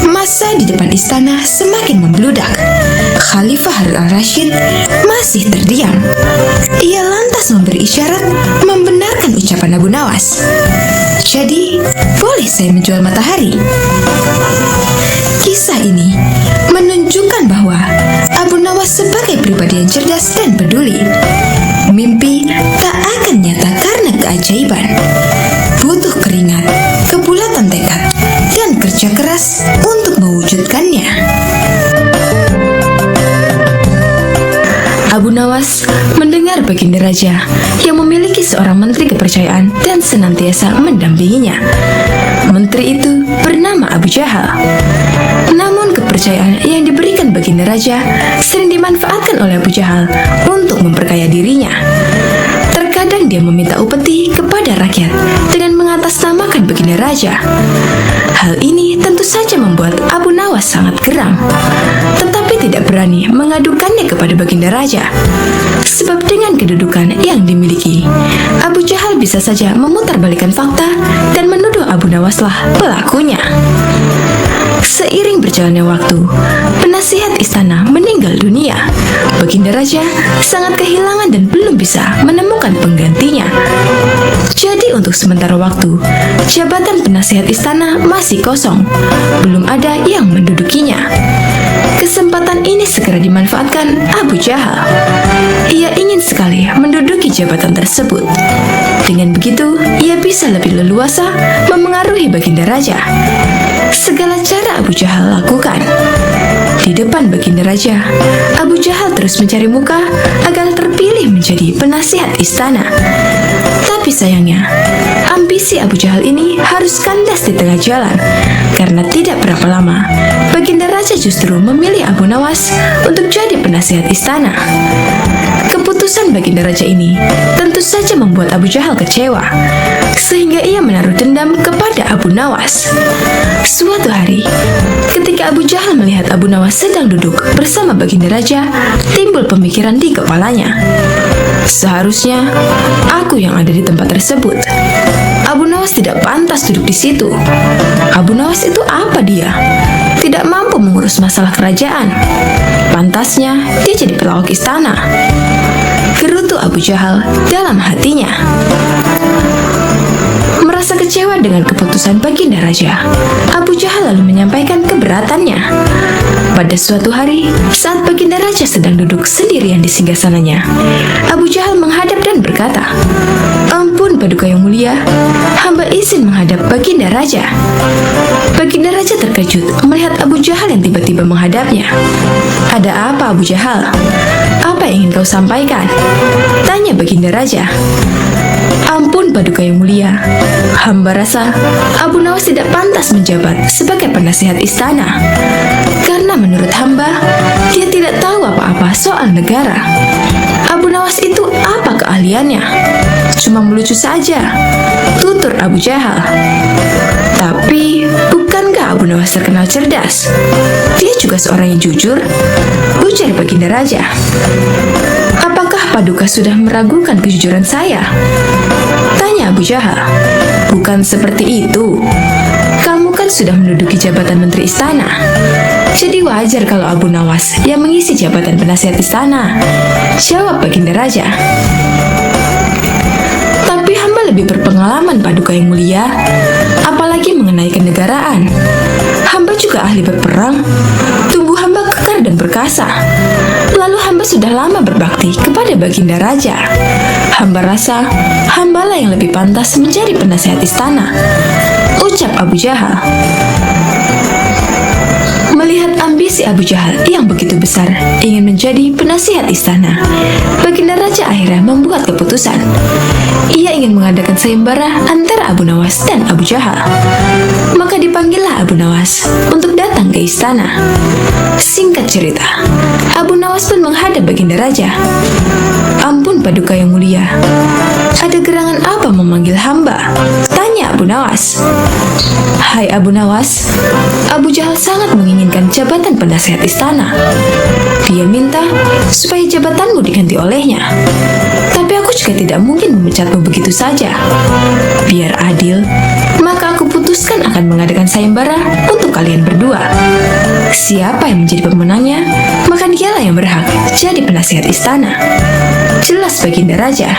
Masa di depan istana semakin membludak. Khalifah Harun al-Rasyid masih terdiam. Ia lantas memberi isyarat membenarkan ucapan Abu Nawas. Jadi, boleh saya menjual matahari? Kisah ini menunjukkan bahwa Abu Nawas sebagai pribadi yang cerdas dan peduli. Mimpi tak akan nyata karena keajaiban. Butuh keringat, kebulatan tekad, dan kerja keras untuk mewujudkannya. Abu Nawas mendengar Baginda Raja yang memiliki seorang menteri kepercayaan dan senantiasa mendampinginya. Menteri itu bernama Abu Jahal. Namun kepercayaan yang diberikan Baginda Raja sering dimanfaatkan oleh Abu Jahal untuk memperkaya dirinya. Terkadang dia meminta upeti kepada rakyat dengan mengatasnamakan Baginda Raja. Hal ini tentu saja membuat Abu Nawas sangat geram, tetapi tidak berani mengadukannya kepada Baginda Raja. Sebab dengan kedudukan yang dimiliki, Abu Jahal bisa saja memutarbalikkan fakta dan menuduh Abu Nawaslah pelakunya. Seiring berjalannya waktu, penasihat istana meninggal dunia. Baginda Raja sangat kehilangan dan belum bisa menemukan penggantinya. Jadi untuk sementara waktu, jabatan penasihat istana masih kosong. Belum ada yang mendudukinya. Kesempatan ini segera dimanfaatkan Abu Jahal. Ia ingin sekali menduduki jabatan tersebut. Dengan begitu, ia bisa lebih leluasa memengaruhi Baginda Raja. Segala cara Abu Jahal lakukan. Di depan Baginda Raja, Abu Jahal terus mencari muka agar terpilih menjadi penasihat istana. Tapi sayangnya, ambisi Abu Jahal ini harus kandas di tengah jalan. Karena tidak berapa lama, Baginda Raja justru memilih Abu Nawas untuk jadi menjadi penasihat istana. Keputusan Baginda Raja ini tentu saja membuat Abu Jahal kecewa, sehingga ia menaruh dendam kepada Abu Nawas. Suatu hari, ketika Abu Jahal melihat Abu Nawas sedang duduk bersama Baginda Raja, timbul pemikiran di kepalanya. Seharusnya aku yang ada di tempat tersebut. Abu Nawas tidak pantas duduk di situ. Abu Nawas itu apa dia? Tidak mampu mengurus masalah kerajaan. Pantasnya dia jadi pelawak istana. Gerutu Abu Jahal dalam hatinya. Merasa kecewa dengan keputusan Baginda Raja, Abu Jahal lalu menyampaikan keberatannya. Pada suatu hari, saat Baginda Raja sedang duduk sendirian di singgasananya, Abu Jahal menghadap dan berkata, "Ampun Paduka yang mulia, hamba izin menghadap Baginda Raja." Baginda Raja terkejut melihat Abu Jahal yang tiba-tiba menghadapnya. "Ada apa Abu Jahal? Apa yang ingin kau sampaikan?" tanya Baginda Raja. "Ampun Paduka yang mulia, hamba rasa Abu Nawas tidak pantas menjabat sebagai penasihat istana. Karena menurut hamba, dia tidak tahu apa-apa soal negara. Abu Nawas itu apa keahliannya? Cuma melucu saja," tutur Abu Jahal. "Tapi, bukankah Abu Nawas terkenal cerdas? Dia juga seorang yang jujur," ujar Baginda Raja. "Apakah Paduka sudah meragukan kejujuran saya?" tanya Abu Jahal. "Bukan seperti itu. Kamu kan sudah menduduki jabatan Menteri Istana. Jadi wajar kalau Abu Nawas yang mengisi jabatan penasihat istana," jawab Baginda Raja. "Tapi hamba lebih berpengalaman Paduka yang mulia, apalagi mengenai kenegaraan. Hamba juga ahli berperang, tubuh hamba kekar dan perkasa. Lalu hamba sudah lama berbakti kepada Baginda Raja. Hamba rasa hambalah yang lebih pantas menjadi penasihat istana," ucap Abu Jahal. Melihat ambisi Abu Jahal yang begitu besar ingin menjadi penasihat istana, Baginda Raja akhirnya membuat keputusan. Ia ingin mengadakan sayembara antara Abu Nawas dan Abu Jahal. Maka dipanggillah Abu Nawas untuk datang ke istana. Singkat cerita, Abu Nawas pun menghadap Baginda Raja. "Ampun Paduka yang mulia, ada gerangan apa memanggil hamba?" tanya Abu Nawas. "Hai Abu Nawas, Abu Jahal sangat menginginkan jabatan penasihat istana. Dia minta supaya jabatanmu diganti olehnya. Tapi aku juga tidak mungkin memecatmu begitu saja. Biar adil, maka aku putuskan akan mengadakan sayembara untuk kalian berdua. Siapa yang menjadi pemenangnya, maka dialah yang berhak jadi penasihat istana," jelas Baginda Raja.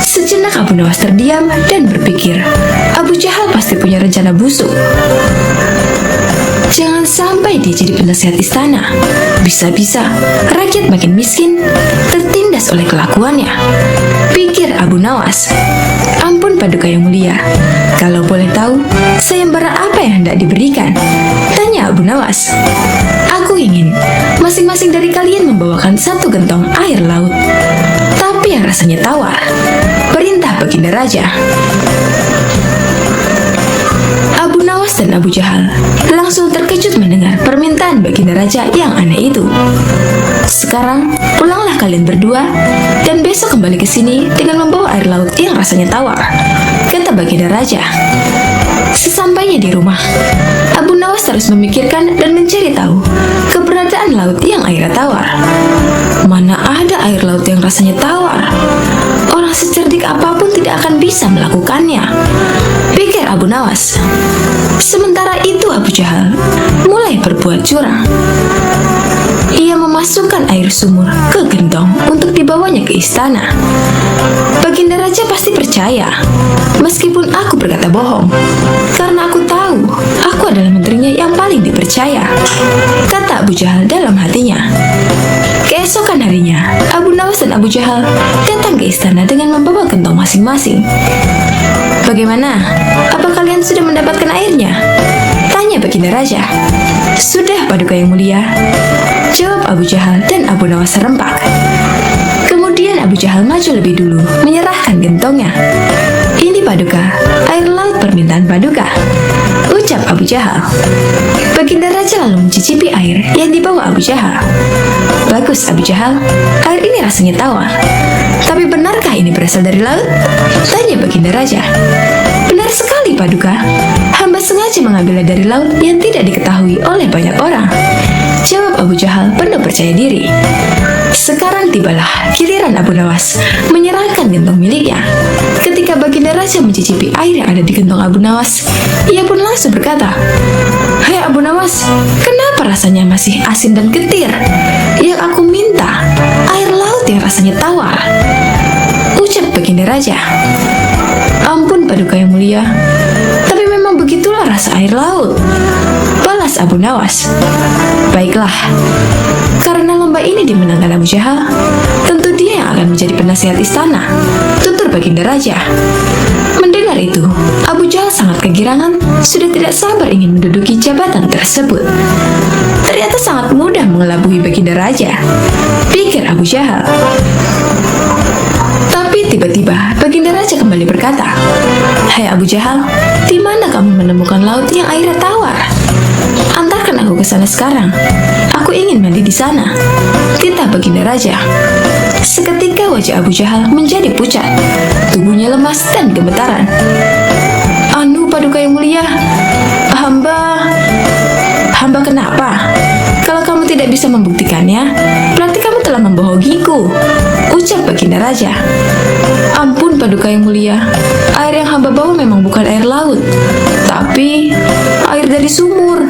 Sejenak Abu Nawas terdiam dan berpikir, Abu Jahal pasti punya rencana busuk. Jangan sampai dia jadi penasihat istana. Bisa-bisa rakyat makin miskin, tertindas oleh kelakuannya, pikir Abu Nawas. "Ampun Paduka yang mulia, kalau boleh tahu, sayembara apa yang hendak diberikan?" tanya Abu Nawas. "Aku ingin masing-masing dari kalian membawakan satu gentong air laut, tapi yang rasanya tawar," perintah Baginda Raja. Abu Nawas dan Abu Jahal langsung terkejut mendengar permintaan Baginda Raja yang aneh itu. "Sekarang pulanglah kalian berdua dan besok kembali ke sini dengan membawa air laut yang rasanya tawar," kata Baginda Raja. Sesampainya di rumah, Abu Nawas terus memikirkan dan mencari tahu keberadaan laut yang airnya tawar. Mana ada air laut yang rasanya tawar? Orang secerdik apapun tidak akan bisa melakukannya, pikir Abu Nawas. Sementara itu Abu Jahal mulai berbuat curang. Ia memasukkan air sumur ke gentong untuk dibawanya ke istana. Baginda Raja pasti percaya, meskipun aku berkata bohong, karena aku tahu aku adalah menterinya yang paling dipercaya, kata Abu Jahal dalam hatinya. Keesokan harinya, Abu Nawas dan Abu Jahal datang ke istana dengan membawa gentong masing-masing. "Bagaimana? Apa kalian sudah mendapatkan airnya?" tanya Baginda Raja. "Sudah, Paduka yang mulia," jawab Abu Jahal dan Abu Nawas serempak. Kemudian Abu Jahal maju lebih dulu, menyerahkan gentongnya. "Ini Paduka, air laut permintaan Paduka," ucap Abu Jahal. Baginda Raja raja lalu mencicipi air yang dibawa Abu Jahal. Bagus Abu Jahal, air ini rasanya tawar. Tapi benarkah ini berasal dari laut? Tanya baginda raja. Benar sekali Paduka, hamba sengaja mengambilnya dari laut yang tidak diketahui oleh banyak orang. Jawab Abu Jahal penuh percaya diri. Sekarang tibalah giliran Abu Nawas menyerahkan gentong miliknya. Ketika baginda raja mencicipi air yang ada di gentong Abu Nawas, ia pun langsung berkata, "Hai Abu Nawas, kenapa rasanya masih asin dan getir? Yang aku minta air laut yang rasanya tawar." Ucap baginda raja. "Ampun Paduka yang mulia, tapi memang begitulah rasa air laut," balas Abu Nawas. "Baiklah, karena lomba ini dimenangkan Abu Jahal, tentu dia yang akan menjadi penasihat istana," tutur baginda raja. Mendengar itu, Abu Jahal sangat kegirangan, sudah tidak sabar ingin menduduki jabatan tersebut. Ternyata sangat mudah mengelabui baginda raja, pikir Abu Jahal. Tapi tiba-tiba baginda raja kembali berkata, "Hai Abu Jahal, di mana kamu menemukan laut yang airnya tawar? Antarkan aku ke sana sekarang. Aku ingin mandi di sana," titah baginda raja. Seketika wajah Abu Jahal menjadi pucat, tubuhnya lemas dan gemetaran. "Anu Paduka yang mulia, hamba kenapa? Kalau kamu tidak bisa membuktikannya, berarti kamu telah membohongiku," ucap baginda raja. "Ampun Paduka yang mulia, air yang hamba bawa memang bukan air laut, tapi air dari sumur,"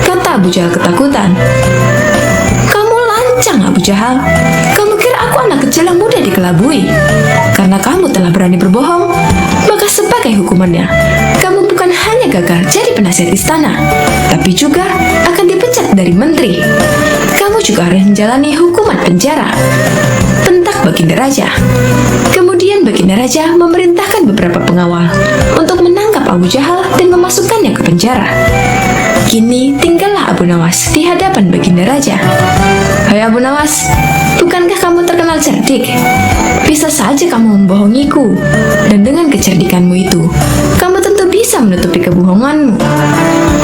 kata Abu Jahal ketakutan. "Kamu lancang Abu Jahal, kamu kira aku anak kecil yang mudah dikelabui? Karena kamu telah berani berbohong, maka sebagai hukumannya, kamu bukan hanya gagal jadi penasihat istana, tapi juga akan dipecat dari menteri. Kamu juga harus menjalani hukuman penjara," bentak baginda raja. Kemudian baginda raja memerintahkan beberapa pengawal untuk menangkap Abu Jahal dan memasukkannya ke penjara. Kini tinggallah Abu Nawas di hadapan baginda raja. "Hai Abu Nawas, bukankah kamu terkenal cerdik? Bisa saja kamu membohongiku, dan dengan kecerdikanmu itu, kamu tentu bisa menutupi kebohonganmu.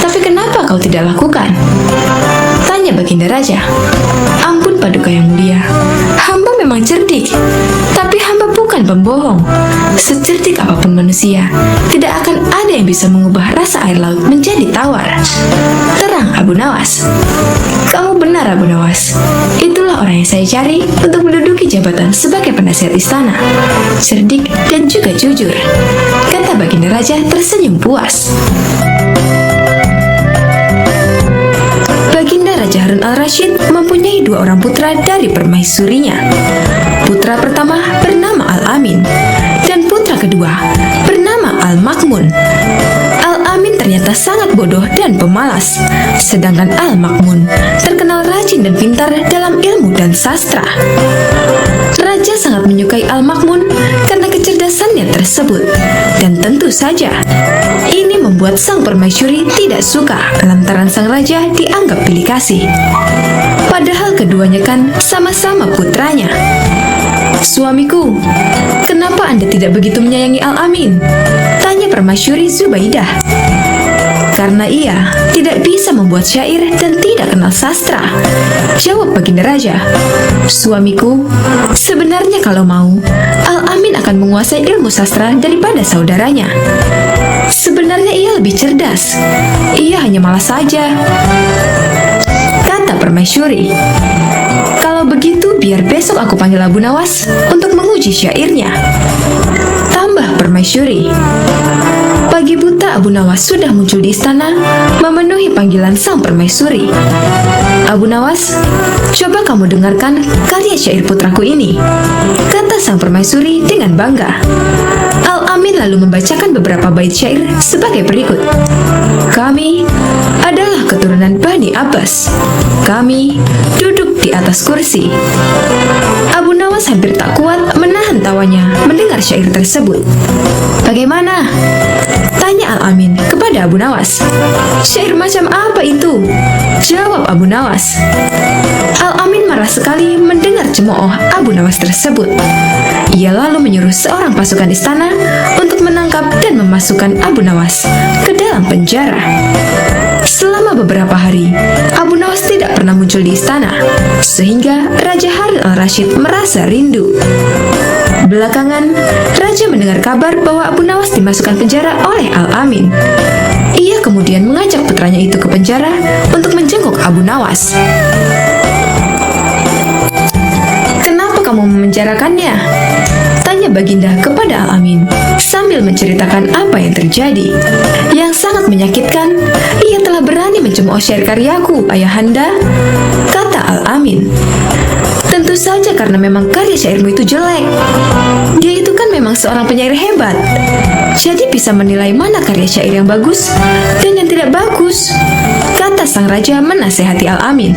Tapi kenapa kau tidak lakukan?" tanya baginda raja. "Ampun Paduka yang mulia, hamba memang cerdik, tapi hamba bukan pembohong. Secerdik apapun manusia, tidak akan ada yang bisa mengubah rasa air laut menjadi tawar," terang Abu Nawas. "Kamu benar Abu Nawas, itulah orang yang saya cari untuk menduduki jabatan sebagai penasihat istana, cerdik dan juga jujur," kata baginda raja tersenyum puas. Baginda Raja Harun al-Rasyid mempunyai 2 orang putra dari permaisurinya. Putra pertama bernama Al-Amin, dan putra kedua bernama Al-Makmun. Al-Amin ternyata sangat bodoh dan pemalas, sedangkan Al-Makmun terkenal rajin dan pintar dalam ilmu dan sastra. Raja sangat menyukai Al-Makmun karena kecerdasannya tersebut, dan tentu saja ini membuat sang permaisuri tidak suka lantaran sang raja dianggap pilih kasih. Padahal keduanya kan sama-sama putranya. "Suamiku, kenapa Anda tidak begitu menyayangi Al-Amin?" tanya permaisuri Zubaidah. "Karena ia tidak bisa membuat syair dan tidak kenal sastra," jawab baginda raja. "Suamiku, sebenarnya kalau mau, Al-Amin akan menguasai ilmu sastra daripada saudaranya. Sebenarnya ia lebih cerdas, ia hanya malas saja," kata permaisuri. "Kalau begitu biar besok aku panggil Abu Nawas untuk menguji syairnya," tambah permaisuri. Pagi buta Abu Nawas sudah muncul di istana, memenuhi panggilan sang permaisuri. "Abu Nawas, coba kamu dengarkan karya syair putraku ini," kata sang permaisuri dengan bangga. Al-Amin lalu membacakan beberapa bait syair sebagai berikut. "Kami adalah keturunan Bani Abbas. Kami duduk di atas kursi." Abu Nawas hampir tak kuat menahan tawanya mendengar syair tersebut. "Bagaimana?" tanya Al-Amin kepada Abu Nawas. "Syair macam apa itu?" jawab Abu Nawas. Al-Amin marah sekali mendengar cemooh Abu Nawas tersebut. Ia lalu menyuruh seorang pasukan istana untuk menangkap menangkap dan memasukkan Abu Nawas ke dalam penjara. Selama beberapa hari, Abu Nawas tidak pernah muncul di istana, sehingga Raja Harun al-Rashid merasa rindu. Belakangan, Raja mendengar kabar bahwa Abu Nawas dimasukkan penjara oleh Al-Amin. Ia kemudian mengajak putranya itu ke penjara untuk menjenguk Abu Nawas. "Kenapa kamu memenjarakannya?" tanya Baginda kepada Al-Amin sambil menceritakan apa yang terjadi. "Yang sangat menyakitkan, ia telah berani mencemooh syair karyaku, Ayahanda," kata Al-Amin. "Tentu saja karena memang karya syairmu itu jelek. Dia itu kan memang seorang penyair hebat, jadi bisa menilai mana karya syair yang bagus dan yang tidak bagus," kata sang raja menasehati Al-Amin.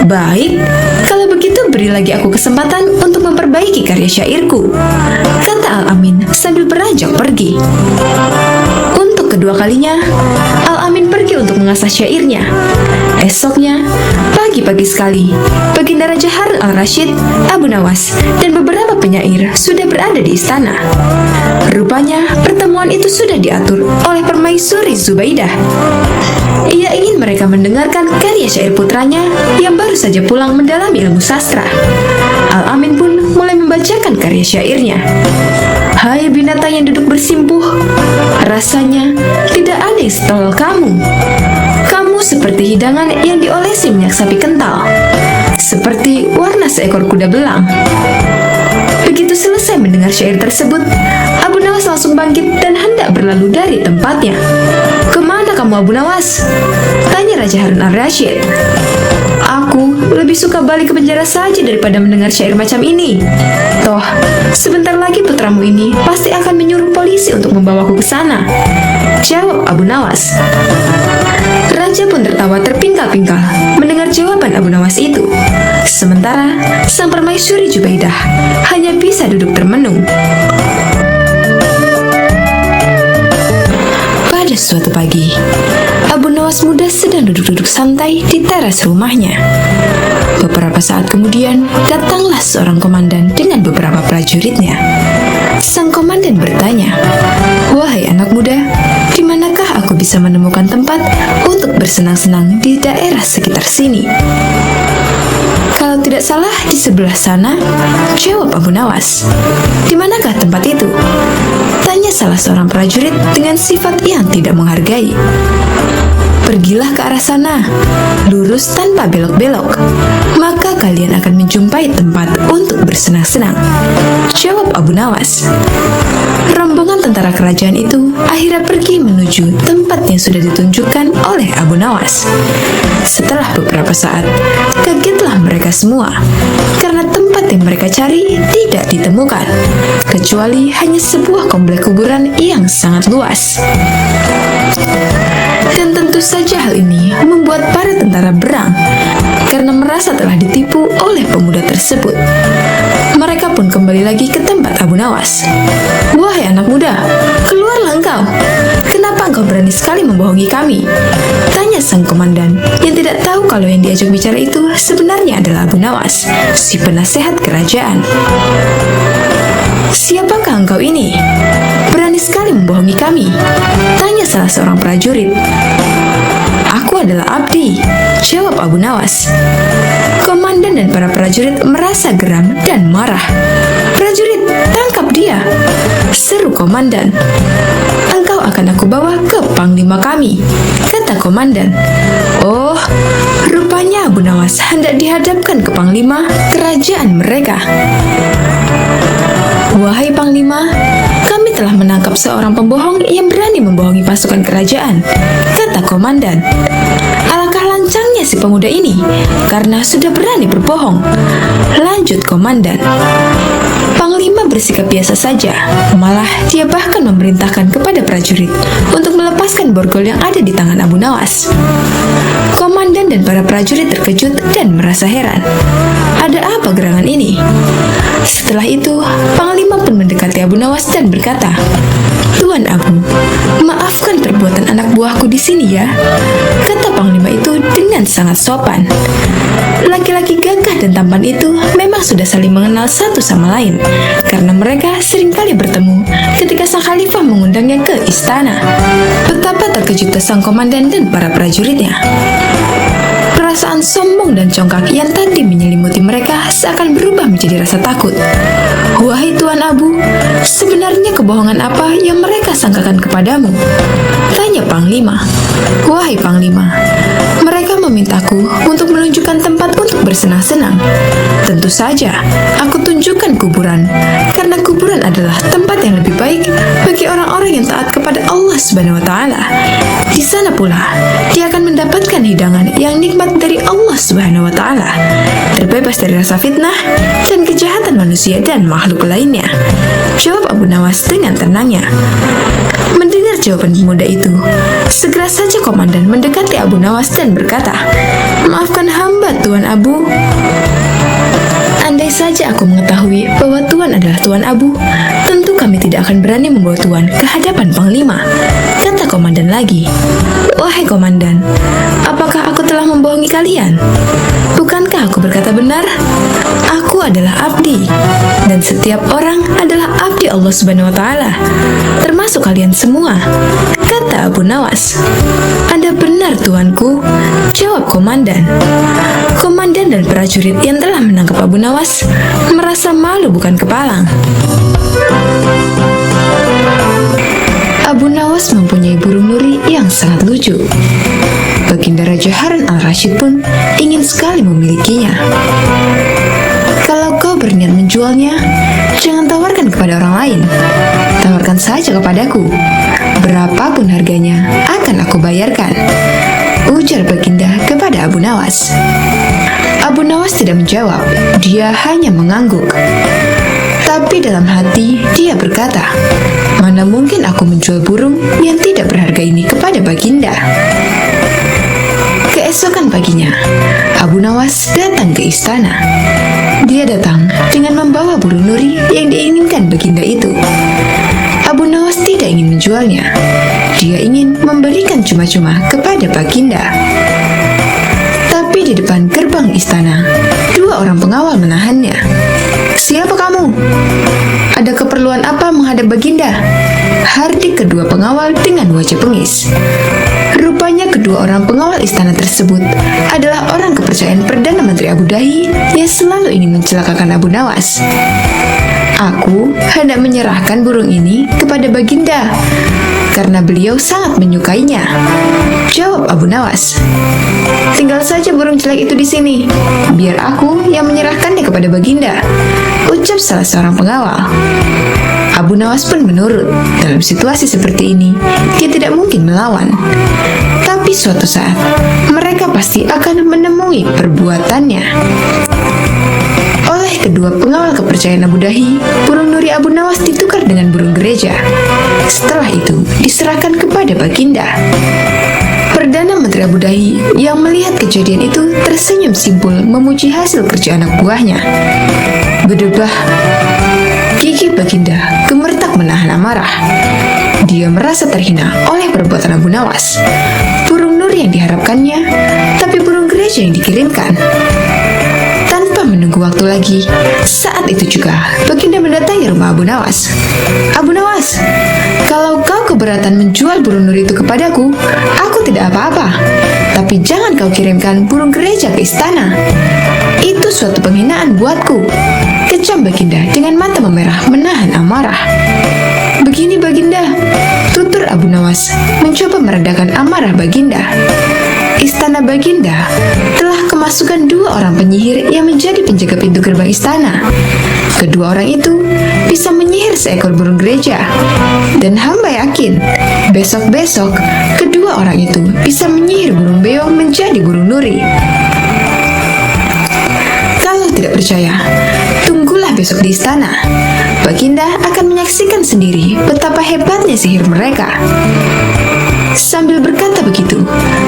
"Baik, kalau begitu beri lagi aku kesempatan untuk memperbaiki karya syairku," kata Al-Amin sambil beranjak pergi. Untuk kedua kalinya, Al-Amin pergi untuk mengasah syairnya. Esoknya, pagi-pagi sekali, Baginda Raja Harun al-Rashid, Abu Nawas, dan beberapa penyair sudah berada di istana. Rupanya, pertemuan itu sudah diatur oleh permaisuri Zubaidah. Ia ingin mereka mendengarkan karya syair putranya yang baru saja pulang mendalami ilmu sastra. Al-Amin pun mulai membacakan karya syairnya. "Hai binatang yang duduk bersimpuh, rasanya tidak ada yang setolol kamu. Kamu seperti hidangan yang diolesi minyak sapi kental, seperti warna seekor kuda belang." Begitu selesai mendengar syair tersebut, Abu Nawas langsung bangkit dan hendak berlalu dari tempatnya. "Kemana kamu, Abu Nawas?" tanya Raja Harun al-Rashid. "Aku lebih suka balik ke penjara saja daripada mendengar syair macam ini. Toh, sebentar lagi putramu ini pasti akan menyuruh polisi untuk membawaku ke sana," jawab Abu Nawas. Raja pun tertawa terpingkal-pingkal mendengar jawaban Abu Nawas itu. Sementara sang permaisuri Zubaidah hanya bisa duduk termenung. Pada suatu pagi, Abu Nawas muda sedang duduk-duduk santai di teras rumahnya. Beberapa saat kemudian, datanglah seorang komandan dengan beberapa prajuritnya. Sang komandan bertanya, "Wahai anak muda, di manakah aku bisa menemukan tempat untuk bersenang-senang di daerah sekitar sini?" "Kalau tidak salah di sebelah sana," jawab Abu Nawas. "Di manakah tempat itu?" tanya salah seorang prajurit dengan sifat yang tidak menghargai. "Pergilah ke arah sana, lurus tanpa belok-belok, maka kalian akan menjumpai tempat untuk bersenang-senang," jawab Abu Nawas. Rombongan tentara kerajaan itu akhirnya pergi menuju tempat yang sudah ditunjukkan oleh Abu Nawas. Setelah beberapa saat, kagetlah mereka semua karena tempat yang mereka cari tidak ditemukan, kecuali hanya sebuah komplek kuburan yang sangat luas. Dan tentu saja hal ini membuat para tentara berang karena merasa telah ditipu oleh pemuda tersebut. Mereka pun kembali lagi ke tempat Abu Nawas. "Wahai anak muda, keluarlah engkau. Kenapa engkau berani sekali membohongi kami?" tanya sang komandan yang tidak tahu kalau yang diajak bicara itu sebenarnya adalah Abu Nawas, si penasehat kerajaan. "Siapakah engkau ini? Berani sekali membohongi kami," tanya salah seorang prajurit. "Aku adalah Abdi," jawab Abu Nawas. Komandan dan para prajurit merasa geram dan marah. "Prajurit, tangkap dia!" seru komandan. "Engkau akan aku bawa ke panglima kami," kata komandan. Oh, rupanya Abu Nawas hendak dihadapkan ke panglima kerajaan mereka. "Wahai panglima, kami telah menangkap seorang pembohong yang berani membohongi pasukan kerajaan," kata komandan. "Alangkah lancangnya si pemuda ini karena sudah berani berbohong," lanjut komandan. Panglima bersikap biasa saja, malah dia bahkan memerintahkan kepada prajurit untuk melepaskan borgol yang ada di tangan Abu Nawas. Komandan dan para prajurit terkejut dan merasa heran. Ada apa gerangan ini? Setelah itu, Panglima pun mendekati Abu Nawas dan berkata, "Tuan Abu, maafkan perbuatan anak buahku di sini ya," kata panglima itu dengan sangat sopan. Laki-laki gagah dan tampan itu memang sudah saling mengenal satu sama lain, karena mereka seringkali bertemu ketika sang khalifah mengundangnya ke istana. Betapa terkejutnya sang komandan dan para prajuritnya. Perasaan sombong dan congkak yang tadi menyelimuti mereka seakan berubah menjadi rasa takut. "Wahai Tuan Abu, sebenarnya kebohongan apa yang mereka sangkakan kepadamu?" tanya Panglima. "Wahai Panglima, mereka memintaku untuk menunjukkan tempat untuk bersenang-senang. Tentu saja, aku tunjukkan kuburan, karena kuburan adalah tempat yang lebih baik bagi orang-orang yang taat kepada Allah Subhanahu wa Ta'ala. Di sana pula, dia akan mendapatkan hidangan yang nikmat dari Allah Subhanahu wa Ta'ala, terbebas dari rasa fitnah dan kejahatan manusia dan makhluk lainnya," jawab Abu Nawas dengan tenangnya. Mendengar jawaban pemuda itu, segera saja komandan mendekati Abu Nawas dan berkata, "Maafkan hamba, Tuan Abu. Andai saja aku mengetahui bahwa Tuan adalah Tuan Abu, tentu kami tidak akan berani membawa Tuan ke hadapan Panglima," kata komandan lagi. "Wahai komandan, apakah aku telah membohongi kalian? Bukankah aku berkata benar? Aku adalah abdi, dan setiap orang adalah abdi Allah Subhanahu wa Ta'ala, termasuk kalian semua," kata Abu Nawas. "Anda benar, tuanku," jawab komandan. Komandan dan prajurit yang telah menangkap Abu Nawas merasa malu bukan kepalang. Abu Nawas mempunyai burung nuri yang sangat lucu. Baginda Raja Harun al-Rashid pun ingin sekali memilikinya. "Kalau kau berniat menjualnya, jangan tawarkan kepada orang lain. Tawarkan saja kepadaku. Berapapun harganya akan aku bayarkan," ujar Baginda kepada Abu Nawas. Abu Nawas tidak menjawab, dia hanya mengangguk. Tapi dalam hati dia berkata, "Mana mungkin aku menjual burung yang tidak berharga ini kepada Baginda." Keesokan paginya, Abu Nawas datang ke istana. Dia datang dengan membawa burung nuri yang diinginkan Baginda itu. Abu Nawas tidak ingin menjualnya. Dia ingin memberikan cuma-cuma kepada Baginda. Tapi di depan gerbang istana, dua orang pengawal menahannya. "Siapa kamu? Ada keperluan apa menghadap Baginda?" hardik kedua pengawal dengan wajah bengis. Rupanya kedua orang pengawal istana tersebut adalah orang kepercayaan Perdana Menteri Abu Dahi yang selalu ingin mencelakakan Abu Nawas. "Aku hendak menyerahkan burung ini kepada Baginda karena beliau sangat menyukainya," jawab Abu Nawas. "Tinggal saja burung jelek itu di sini, biar aku yang menyerahkannya kepada Baginda," ucap salah seorang pengawal. Abu Nawas pun menurut. Dalam situasi seperti ini, dia tidak mungkin melawan. Tapi suatu saat, mereka pasti akan menemui perbuatannya. Oleh kedua pengawal kepercayaan Abu Dahi, burung nuri Abu Nawas ditukar dengan burung gereja. Setelah itu, diserahkan kepada Baginda. Perdana Menteri Abu Dahi yang melihat kejadian itu tersenyum simpul memuji hasil kerja anak buahnya. Berdebah, gigi Baginda gemeretak menahan amarah. Dia merasa terhina oleh perbuatan Abu Nawas. Burung nuri yang diharapkannya, tapi burung gereja yang dikirimkan. Tanpa menunggu waktu lagi, saat itu juga Baginda mendatangi rumah Abu Nawas. "Abu Nawas, kalau kau keberatan menjual burung nuri itu kepadaku, aku tidak apa-apa. Tapi jangan kau kirimkan burung gereja ke istana. Itu suatu penghinaan buatku," kecam Baginda dengan mata memerah menahan amarah. "Begini Baginda," tutur Abu Nawas mencoba meredakan amarah Baginda. "Istana Baginda telah kemasukan dua orang penyihir yang menjadi penjaga pintu gerbang istana. Kedua orang itu bisa menyihir seekor burung gereja. Dan hamba yakin, besok-besok kedua orang itu bisa menyihir burung beo menjadi burung nuri. Kalau tidak percaya, tunggulah besok di istana. Baginda akan menyaksikan sendiri betapa hebatnya sihir mereka." Sambil berkata begitu,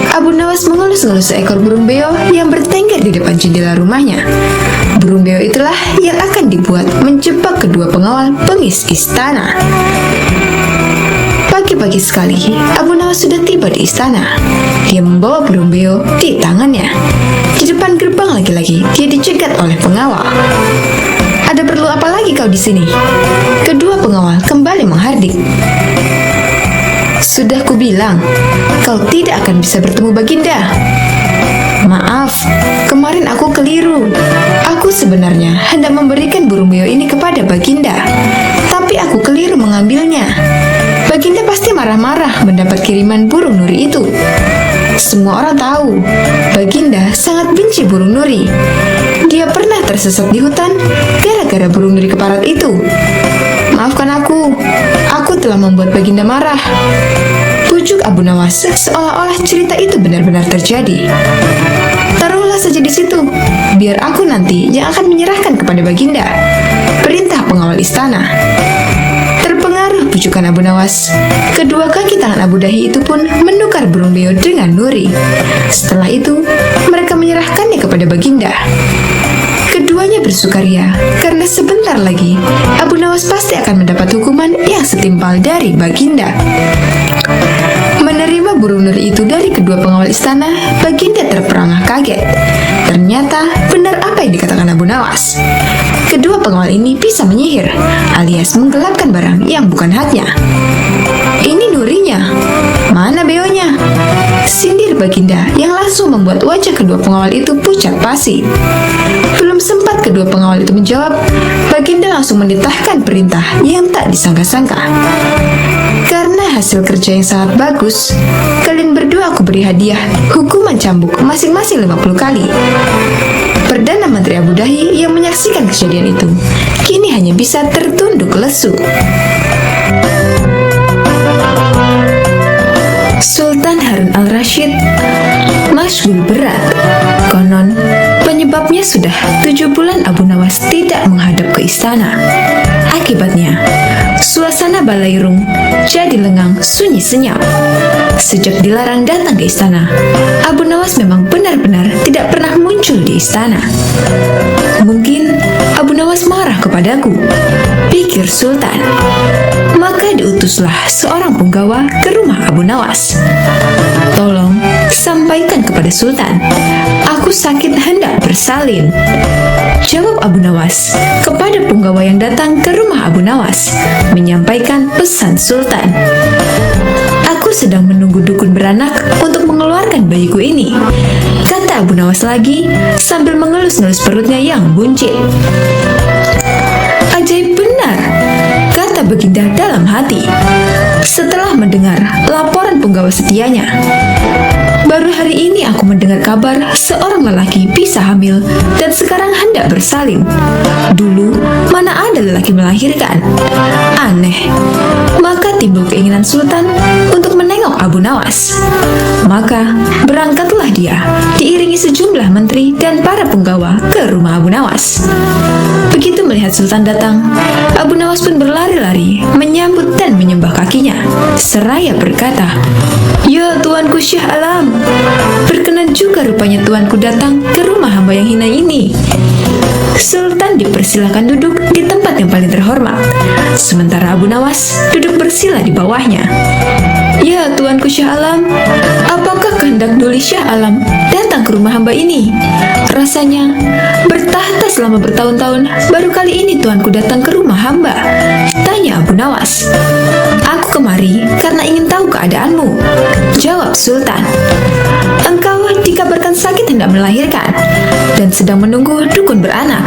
Abu Nawas mengelus-ngelus seekor burung beo yang bertengger di depan jendela rumahnya. Burung beo itulah yang akan dibuat menjebak kedua pengawal bengis istana. Pagi-pagi sekali, Abu Nawas sudah tiba di istana. Dia membawa burung beo di tangannya. Di depan gerbang lagi-lagi, dia dicegat oleh pengawal. "Ada perlu apa lagi kau di sini?" Kedua pengawal kembali menghardik. "Sudah kubilang, kau tidak akan bisa bertemu Baginda." "Maaf, kemarin aku keliru. Aku sebenarnya hendak memberikan burung beo ini kepada Baginda, tapi aku keliru mengambilnya. Baginda pasti marah-marah mendapat kiriman burung nuri itu. Semua orang tahu, Baginda sangat benci burung nuri. Dia pernah tersesat di hutan gara-gara burung nuri keparat itu. Maafkan aku telah membuat Baginda marah." Pujuk Abu Nawas seolah-olah cerita itu benar-benar terjadi. "Taruhlah saja di situ, biar aku nanti yang akan menyerahkan kepada Baginda," perintah pengawal istana. Terpengaruh pujukan Abu Nawas, kedua kaki tangan Abu Dahi itu pun menukar burung beo dengan nuri. Setelah itu, mereka menyerahkannya kepada Baginda. Keduanya bersukaria karena sebentar lagi Abu Nawas pasti akan mendapat hukuman yang setimpal dari Baginda. Menerima burung nuri itu dari kedua pengawal istana, Baginda terperangah kaget. Ternyata benar apa yang dikatakan Abu Nawas. Kedua pengawal ini bisa menyihir, alias menggelapkan barang yang bukan haknya. "Ini nurinya, mana beonya?" sindir Baginda yang langsung membuat wajah kedua pengawal itu pucat pasi. Belum sempat kedua pengawal itu menjawab, Baginda langsung menitahkan perintah yang tak disangka-sangka. "Karena hasil kerja yang sangat bagus, kalian berdua aku beri hadiah hukuman cambuk masing-masing 50 kali. Perdana Menteri Abu Dahi yang menyaksikan kejadian itu kini hanya bisa tertunduk lesu. Sultan Harun al-Rashid masyhur berat. Konon, penyebabnya sudah 7 bulan Abu Nawas tidak menghadap ke istana. Akibatnya, suasana Balairung jadi lengang sunyi senyap. Sejak dilarang datang ke istana, Abu Nawas memang benar-benar tidak pernah muncul di istana. Mungkin Abu Nawas marah kepadaku, pikir Sultan. Maka diutuslah seorang punggawa ke rumah Abu Nawas. "Tolong sampaikan kepada Sultan, aku sakit hendak bersalin," jawab Abu Nawas kepada punggawa yang datang ke rumah Abu Nawas, menyampaikan pesan Sultan. "Aku sedang menunggu dukun beranak untuk mengeluarkan bayiku ini," kata Abu Nawas lagi sambil mengelus-ngelus perutnya yang buncit. "Ajaib benar," kata Baginda dalam hati setelah mendengar laporan punggawa setianya. "Baru hari ini aku mendengar kabar seorang lelaki bisa hamil dan sekarang hendak bersalin. Dulu mana ada lelaki melahirkan? Aneh." Maka timbul keinginan Sultan untuk menengok Abu Nawas. Maka berangkatlah dia diiringi sejumlah menteri dan para punggawa ke rumah Abu Nawas. Begitu melihat Sultan datang, Abu Nawas pun berlari-lari menyambut dan menyembah kakinya, seraya berkata, "Ya Tuanku Syah Alam, berkenan juga rupanya Tuanku datang ke rumah hamba yang hina ini." Sultan dipersilakan duduk di tempat yang paling terhormat, sementara Abu Nawas duduk bersila di bawahnya. "Ya Tuanku Syah Alam, apakah kehendak Duli Syah Alam datang ke rumah hamba ini? Rasanya bertahta selama bertahun-tahun, baru kali ini Tuanku datang ke rumah hamba," tanya Abu Nawas. "Aku kemari karena ingin tahu keadaanmu," jawab Sultan. "Engkau dikabarkan sakit hendak melahirkan dan sedang menunggu dukun beranak.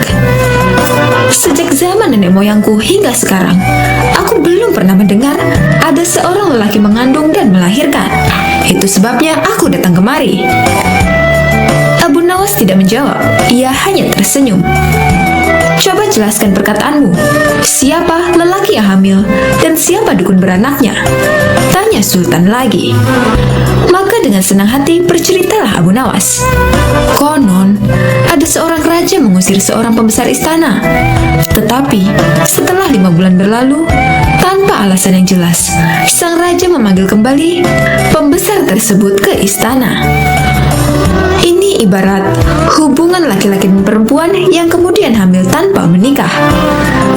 Sejak zaman nenek moyangku hingga sekarang, aku belum pernah mendengar ada seorang lelaki mengandung dan melahirkan. Itu sebabnya aku datang kemari." Abu Nawas tidak menjawab, ia hanya tersenyum. "Coba jelaskan perkataanmu. Siapa lelaki yang hamil dan siapa dukun beranaknya?" tanya Sultan lagi. Maka dengan senang hati berceritalah Abu Nawas. Konon, ada seorang raja mengusir seorang pembesar istana. Tetapi setelah 5 bulan berlalu, tanpa alasan yang jelas, sang raja memanggil kembali pembesar tersebut ke istana. Ini ibarat hubungan laki-laki dan perempuan yang kemudian hamil tanpa menikah.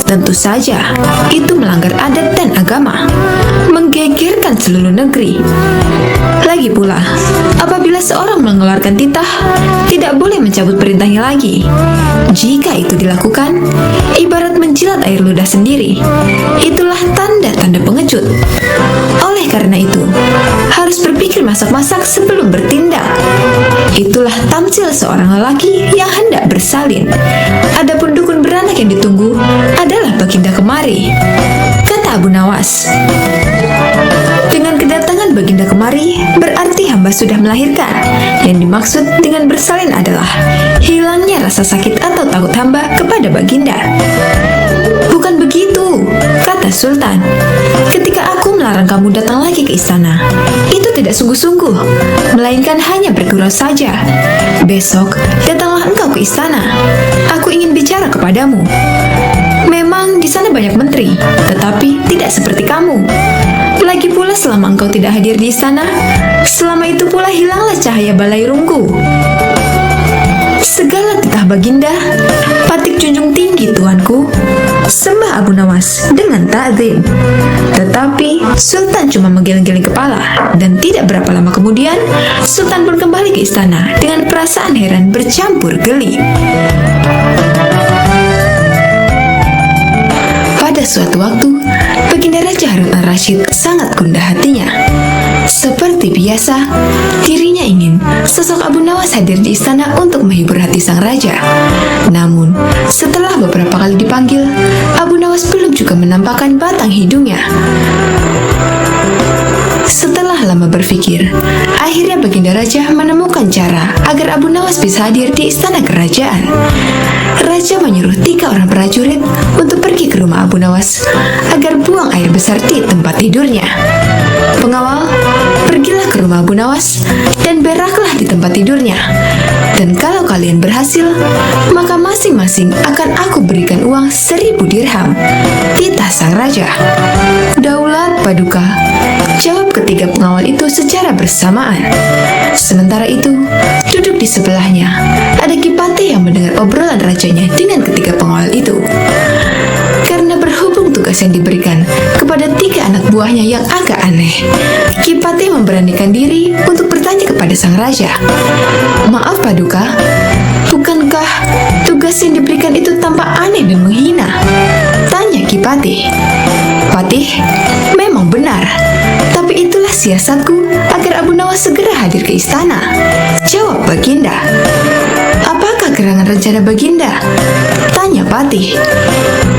Tentu saja, itu melanggar adat dan agama, menggegerkan seluruh negeri. Lagi pula, apabila seorang mengeluarkan titah, tidak boleh mencabut perintahnya lagi. Jika itu dilakukan, ibarat menjilat air ludah sendiri. Itulah tanda-tanda pengecut. Oleh karena itu, harus berpikir masak-masak sebelum bertindak. Itulah tamsil seorang lelaki yang hendak bersalin. Adapun dukun beranak yang ditunggu adalah Baginda kemari, kata Abu Nawas. Dengan kedatangan Baginda kemari, berarti hamba sudah melahirkan. Yang dimaksud dengan bersalin adalah hilangnya rasa sakit atau takut hamba kepada Baginda. Bukan begitu, kata Sultan. Ketika aku melarang kamu datang lagi ke istana, itu tidak sungguh-sungguh, melainkan hanya bergurau saja. Besok, datanglah engkau ke istana. Aku ingin bicara kepadamu. Memang di sana banyak menteri, tetapi tidak seperti kamu. Lagi pula selama engkau tidak hadir di istana, selama itu pula hilanglah cahaya Balairungku. Segala titah Baginda, patik junjung tinggi tuanku, sembah Abu Nawas dengan ta'zim. Tetapi Sultan cuma menggeleng-geleng kepala, dan tidak berapa lama kemudian Sultan pun kembali ke istana dengan perasaan heran bercampur geli. Pada suatu waktu, Baginda Raja Harun al-Rashid sangat gundah hatinya. Seperti biasa, dirinya ingin sosok Abu Nawas hadir di istana untuk menghibur hati sang raja. Namun, setelah beberapa kali dipanggil, Abu Nawas belum juga menampakkan batang hidungnya. Setelah lama berpikir, akhirnya Baginda Raja menemukan cara agar Abu Nawas bisa hadir di istana kerajaan. Raja menyuruh 3 orang prajurit untuk pergi ke rumah Abu Nawas agar buang air besar di tempat tidurnya. Pengawal, pergilah ke rumah Abu Nawas dan beraklah di tempat tidurnya. Dan kalau kalian berhasil, maka masing-masing akan aku berikan uang 1000 dirham. Titah sang raja. Daulat Paduka, jawab ketiga pengawal itu secara bersamaan. Sementara itu, duduk di sebelahnya ada Kipati yang mendengar obrolan rajanya dengan ketiga pengawal itu. Karena berhubung tugas yang diberikan kepada 3 anak buahnya yang agak aneh, Kipati memberanikan diri untuk bertanya kepada sang raja. Maaf Paduka, bukankah tugas yang diberikan itu tampak aneh dan menghina? Tanya Kipati. Patih, memang benar, tapi itulah siasatku agar Abu Nawas segera hadir ke istana, jawab Baginda. Apakah gerangan rencana Baginda? Tanya Patih.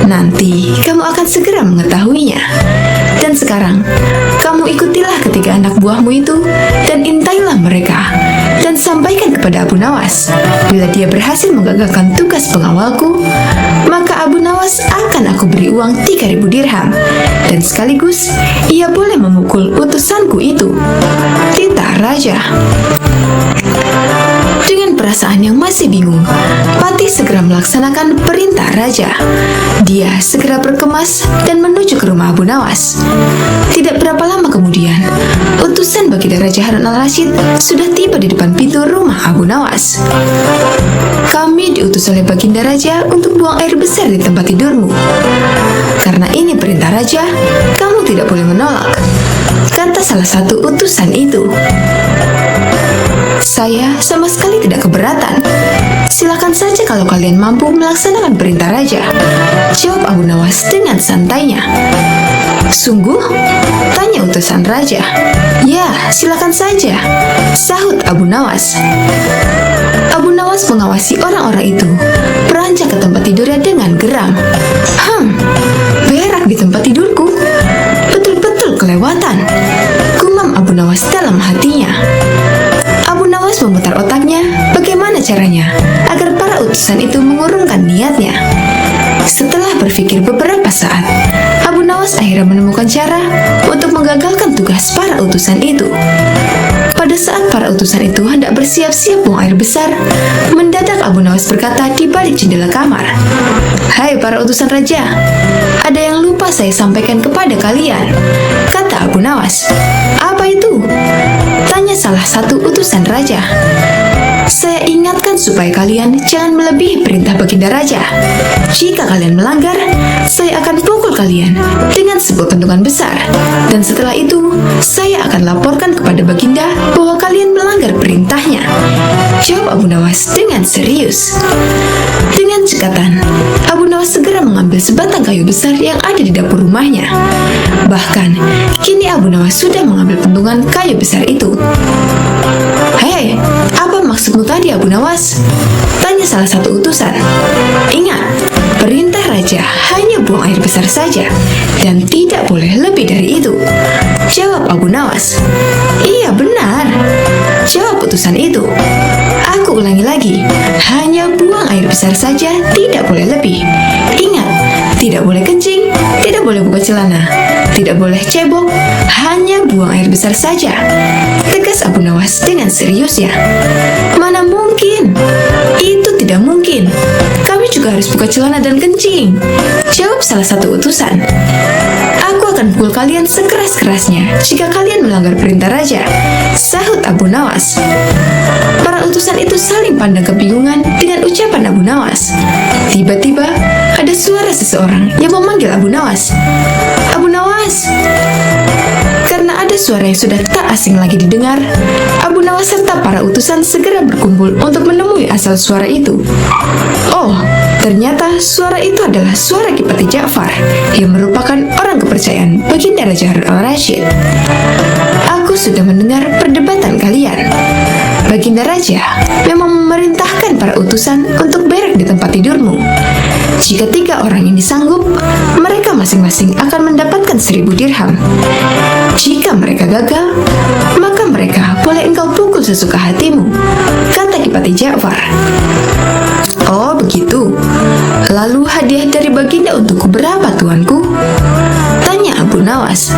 Nanti kamu akan segera mengetahuinya. Dan sekarang, kamu ikutilah ketiga anak buahmu itu dan intailah mereka. Dan sampaikan kepada Abu Nawas, bila dia berhasil menggagalkan tugas pengawalku, maka Abu Nawas akan aku beri uang 3000 dirham. Dan sekaligus, ia boleh memukul utusanku itu. Titah Raja. Dengan perasaan yang masih bingung, Patih segera melaksanakan perintah raja. Dia segera berkemas dan menuju ke rumah Abu Nawas. Tidak berapa lama kemudian, utusan Baginda Raja Harun al-Rashid sudah tiba di depan pintu rumah Abu Nawas. Kami diutus oleh Baginda Raja untuk buang air besar di tempat tidurmu. Karena ini perintah raja, kamu tidak boleh menolak, kata salah satu utusan itu. Saya sama sekali tidak keberatan. Silakan saja kalau kalian mampu melaksanakan perintah raja, jawab Abu Nawas dengan santainya. Sungguh? Tanya utusan raja. Ya, silakan saja, sahut Abu Nawas. Abu Nawas mengawasi orang-orang itu beranjak ke tempat tidurnya dengan geram. Berak di tempat tidurku? Betul-betul kelewatan, gumam Abu Nawas dalam hatinya. Abu Nawas memutar otaknya bagaimana caranya agar para utusan itu mengurungkan niatnya. Setelah berpikir beberapa saat, Abu Nawas akhirnya menemukan cara untuk menggagalkan tugas para utusan itu. Pada saat para utusan itu hendak bersiap-siap buang air besar, mendadak Abu Nawas berkata di balik jendela kamar, "Hai para utusan raja, ada yang lupa saya sampaikan kepada kalian," kata Abu Nawas. "Apa itu?" tanya salah satu utusan raja. supaya kalian jangan melebihi perintah Baginda Raja. Jika kalian melanggar, saya akan pukul kalian dengan sebuah pentungan besar. Dan setelah itu, saya akan laporkan kepada Baginda bahwa kalian melanggar perintahnya. Jawab Abu Nawas dengan serius. Dengan cekatan, Abu Nawas segera mengambil sebatang kayu besar yang ada di dapur rumahnya. Bahkan, kini Abu Nawas sudah mengambil pentungan kayu besar itu. "Hei, apa maksudmu tadi, Abu Nawas?" tanya salah satu utusan. "Ingat, perintah raja hanya buang air besar saja dan tidak boleh lebih dari itu," jawab Abu Nawas. "Iya benar," jawab utusan itu. "Aku ulangi lagi, hanya buang air besar saja, tidak boleh lebih. Ingat, tidak boleh kencing, tidak boleh buka celana, tidak boleh cebok, hanya buang air besar saja," tegas Abu Nawas dengan serius ya. "Mana mungkin? Itu tidak mungkin. Kami juga harus buka celana dan kencing," jawab salah satu utusan. "Aku akan pukul kalian sekeras-kerasnya jika kalian melanggar perintah raja," sahut Abu Nawas. Para utusan itu saling pandang kebingungan dengan ucapan Abu Nawas. Tiba-tiba ada suara seseorang yang memanggil Abu Nawas. "Abu Nawas!" Karena ada suara yang sudah tak asing lagi didengar, Abu Nawas serta para utusan segera berkumpul untuk menemui asal suara itu. Oh, ternyata suara itu adalah suara Kipati Ja'far yang merupakan orang kepercayaan Baginda Raja Harun al-Rasyid. "Aku sudah mendengar perdebatan kalian. Baginda Raja memang memerintahkan para utusan untuk berak di tempat tidurmu. Jika 3 orang ini sanggup, mereka masing-masing akan mendapatkan 1000 dirham. Jika mereka gagal, maka mereka boleh engkau pukul sesuka hatimu," kata Kipati Ja'far. "Oh begitu. Lalu hadiah dari Baginda untukku berapa, tuanku?" tanya Abu Nawas.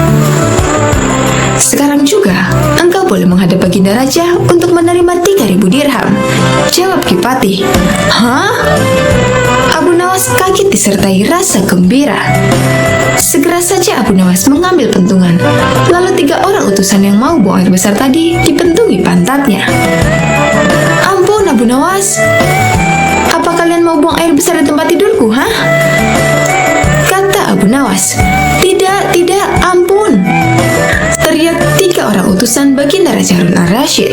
"Sekarang juga engkau boleh menghadap Baginda Raja untuk menerima 3000 dirham," jawab Kipati. "Hah?" Abu Nawas kaget disertai rasa gembira. Segera saja Abu Nawas mengambil pentungan, lalu 3 orang utusan yang mau buang air besar tadi dipentungi pantatnya. "Ampun Abu Nawas, apa kalian mau buang air besar di tempat tidurku, hah?" kata Abu Nawas. Tidak, ampun," teriak 3 orang utusan Baginda Raja Harun al-Rasyid.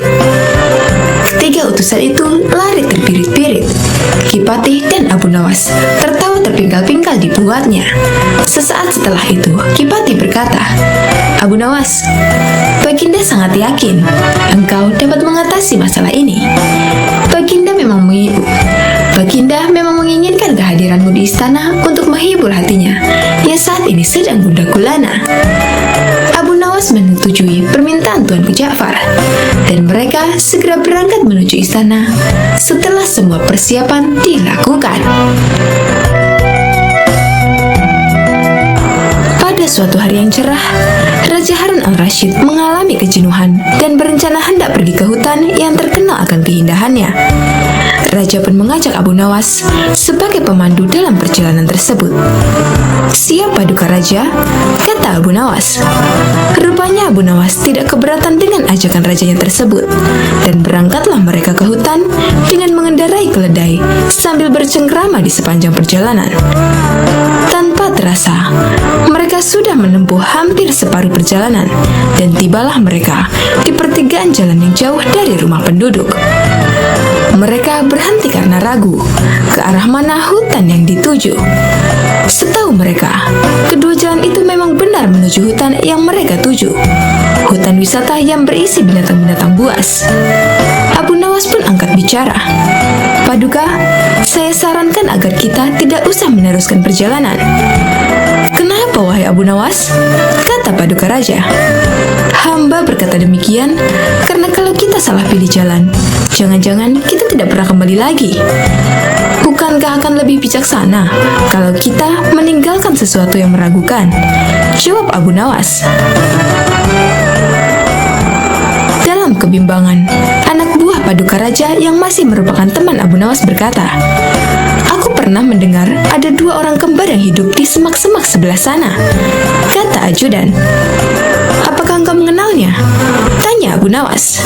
Ketiga utusan itu lari terpirit-pirit. Kipati dan Abu Nawas tertawa terpingkal-pingkal di buatnya. Sesaat setelah itu, Kipati berkata, "Abu Nawas, Baginda sangat yakin engkau dapat mengatasi masalah ini. Baginda memang menginginkan kehadiranmu di istana untuk menghibur hatinya yang saat ini sedang gundah gulana." Abu Nawas menyetujui permintaan Tuanku Ja'far, dan mereka segera berangkat menuju istana setelah semua persiapan dilakukan. Pada suatu hari yang cerah, Raja Harun al-Rasyid mengalami kejenuhan dan berencana hendak pergi ke hutan yang terkenal akan keindahannya. Raja pun mengajak Abu Nawas sebagai pemandu dalam perjalanan tersebut. "Siap Paduka Raja?" kata Abu Nawas. Rupanya Abu Nawas tidak keberatan dengan ajakan rajanya tersebut, dan berangkatlah mereka ke hutan dengan mengendarai keledai sambil bercengkrama di sepanjang perjalanan. Tanpa terasa, mereka sudah menempuh hampir separuh perjalanan, dan tibalah mereka di pertigaan jalan yang jauh dari rumah penduduk. Mereka berhenti karena ragu ke arah mana hutan yang dituju. Setahu mereka, kedua jalan itu memang benar menuju hutan yang mereka tuju. Hutan wisata yang berisi binatang-binatang buas. Abu Nawas pun angkat bicara. "Paduka, saya sarankan agar kita tidak usah meneruskan perjalanan." "Kenapa wahai Abu Nawas?" kata Paduka Raja. "Hamba berkata demikian karena kalau kita salah pilih jalan, jangan-jangan kita tidak pernah kembali lagi. Bukankah akan lebih bijaksana kalau kita meninggalkan sesuatu yang meragukan?" jawab Abu Nawas. Dalam kebimbangan, anak buah Paduka Raja yang masih merupakan teman Abu Nawas berkata, "Aku pernah mendengar ada 2 orang kembar yang hidup di semak-semak sebelah sana," kata ajudan. "Apakah engkau mengenalnya?" tanya Abu Nawas.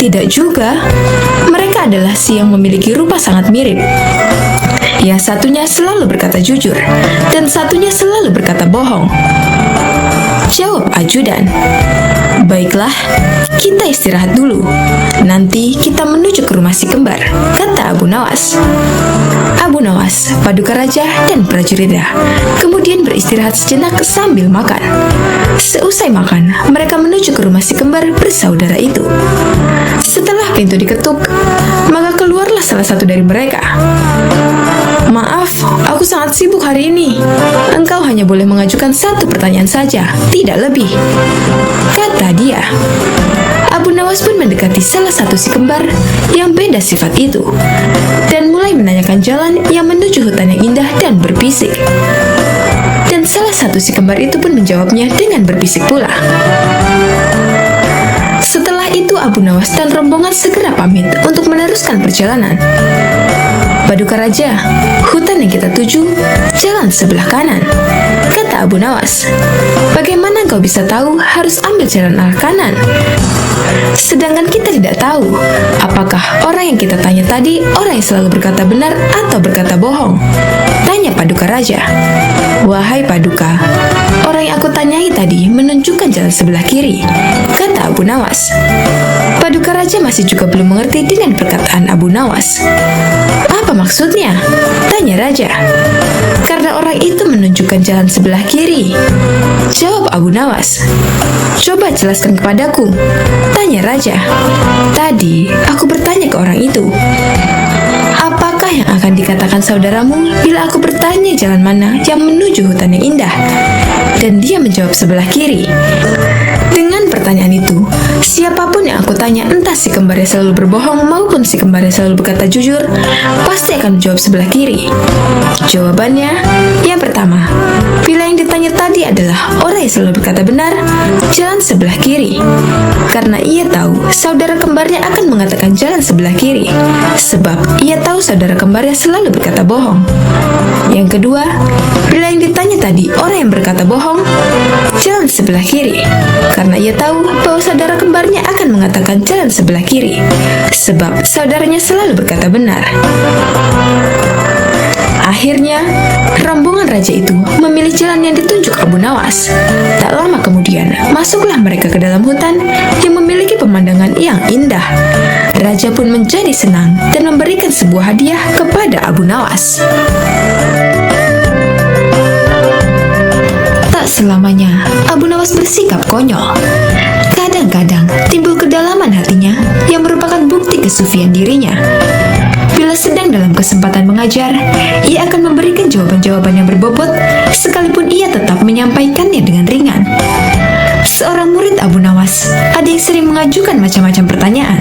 Tidak juga. Mereka adalah si yang memiliki rupa sangat mirip. Ya, satunya selalu berkata jujur, dan satunya selalu berkata bohong. Jawab ajudan. Baiklah, kita istirahat dulu. Nanti kita menuju ke rumah si kembar, kata Abu Nawas. Abu Nawas, Paduka Raja, dan prajuritnya kemudian beristirahat sejenak sambil makan. Seusai makan, mereka menuju ke rumah si kembar bersaudara itu. Setelah pintu diketuk, maka keluarlah salah satu dari mereka. Maaf, aku sangat sibuk hari ini. Engkau hanya boleh mengajukan satu pertanyaan saja, tidak lebih, kata dia. Abu Nawas pun mendekati salah satu si kembar yang beda sifat itu dan mulai menanyakan jalan yang menuju hutan yang indah dan berbisik. Dan salah satu si kembar itu pun menjawabnya dengan berbisik pula. Setelah itu Abu Nawas dan rombongan segera pamit untuk meneruskan perjalanan. Paduka Raja, hutan yang kita tuju jalan sebelah kanan, kata Abu Nawas. Bagaimana kau bisa tahu harus ambil jalan arah kanan? Sedangkan kita tidak tahu apakah orang yang kita tanya tadi orang yang selalu berkata benar atau berkata bohong, tanya Paduka Raja. Wahai Paduka, orang yang aku tanyai tadi menunjukkan jalan sebelah kiri, kata Abu Nawas. Paduka Raja masih juga belum mengerti dengan perkataan Abu Nawas. Apa maksudnya? Tanya Raja. Karena orang itu menunjukkan jalan sebelah kiri, jawab Abu Nawas. Coba jelaskan kepadaku, tanya Raja. Tadi aku bertanya ke orang itu, apakah yang akan dikatakan saudaramu bila aku bertanya jalan mana yang menuju hutan yang indah? Dan dia menjawab sebelah kiri. Dengan pertanyaan itu, siapapun yang aku tanya, entah si kembar yang selalu berbohong maupun si kembar yang selalu berkata jujur, pasti akan menjawab sebelah kiri. Jawabannya, yang pertama, bila yang ditanya tadi adalah orang yang selalu berkata benar, jalan sebelah kiri. Karena ia tahu saudara kembarnya akan mengatakan jalan sebelah kiri, sebab ia tahu saudara kembarnya selalu berkata bohong. Yang kedua, bila yang ditanya tadi orang yang berkata bohong, jalan sebelah kiri. Karena ia tahu bahwa saudara kembarnya akan mengatakan jalan sebelah kiri, sebab saudaranya selalu berkata benar. Akhirnya, rombongan raja itu memilih jalan yang ditunjuk Abu Nawas. Tak lama kemudian, masuklah mereka ke dalam hutan yang memiliki pemandangan yang indah. Raja pun menjadi senang dan memberikan sebuah hadiah kepada Abu Nawas. Tak selamanya Abu Nawas bersikap konyol. Kadang-kadang timbul kedalaman hatinya yang merupakan bukti kesufian dirinya. Bila sedang dalam kesempatan mengajar, ia akan memberikan jawaban-jawaban yang berbobot, sekalipun ia tetap menyampaikannya dengan ringan. Seorang murid Abu Nawas ada yang sering mengajukan macam-macam pertanyaan.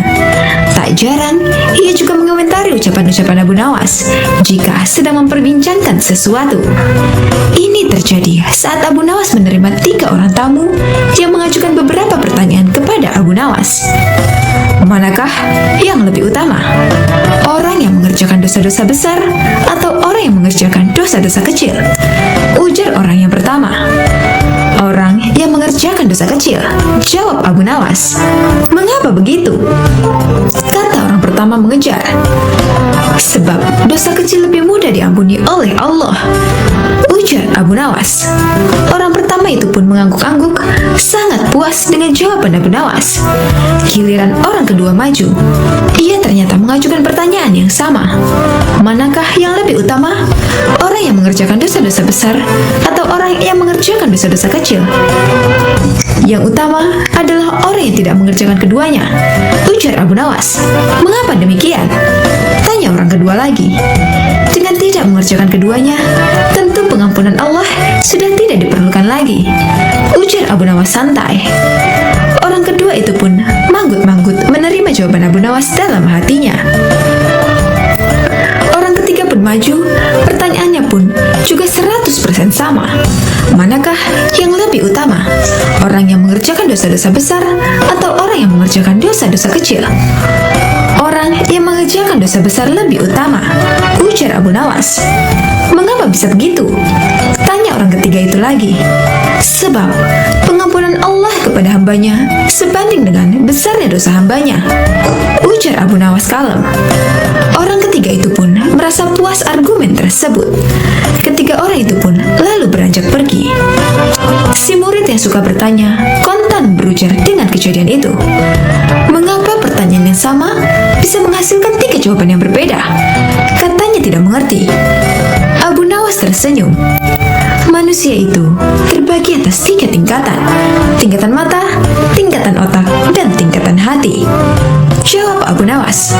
Tak jarang, ia juga mengomentari ucapan-ucapan Abu Nawas jika sedang memperbincangkan sesuatu. Ini terjadi saat Abu Nawas menerima 3 orang tamu yang mengajukan beberapa pertanyaan kepada Abu Nawas. Manakah yang lebih utama? Orang yang mengerjakan dosa-dosa besar atau orang yang mengerjakan dosa-dosa kecil? Ujar orang yang pertama. Orang yang mengerjakan dosa kecil, jawab Abu Nawas. Mengapa begitu? Kata orang pertama mengejar. Sebab dosa kecil lebih mudah diampuni oleh Allah, ujar Abu Nawas. Orang pertama itu pun mengangguk-angguk, sangat puas dengan jawaban Abu Nawas. Giliran orang kedua maju. Ia ternyata mengajukan pertanyaan yang sama. Manakah yang lebih utama? Orang yang mengerjakan dosa-dosa besar atau orang yang mengerjakan dosa-dosa kecil? Yang utama adalah orang yang tidak mengerjakan keduanya, ujar Abu Nawas. Mengapa demikian? Tanya orang kedua lagi. Dengan tidak mengerjakan keduanya, tentu pengampunan Allah sudah tidak diperlukan lagi, ujar Abu Nawas santai. Orang kedua itu pun manggut-manggut menerima jawaban Abu Nawas dalam hatinya. Orang ketiga pun maju, pertanyaannya pun juga 100% sama. Manakah yang lebih utama? Orang yang mengerjakan dosa-dosa besar atau orang yang mengerjakan dosa-dosa kecil? Orang orang yang mengerjakan dosa besar lebih utama, ujar Abu Nawas. Mengapa bisa begitu? Tanya orang ketiga itu lagi. Sebab pengampunan Allah kepada hambanya sebanding dengan besarnya dosa hambanya, ujar Abu Nawas kalem. Orang ketiga itu pun merasa puas argumen tersebut. Ketiga orang itu pun lalu beranjak pergi. Si murid yang suka bertanya kontan berujar dengan kejadian itu. Mengapa pertanyaan yang sama bisa menghasilkan 3 jawaban yang berbeda? Katanya tidak mengerti. Abu Nawas tersenyum. Manusia itu terbagi atas 3 tingkatan. Tingkatan mata, tingkatan otak, dan tingkatan hati. Jawab Abu Nawas.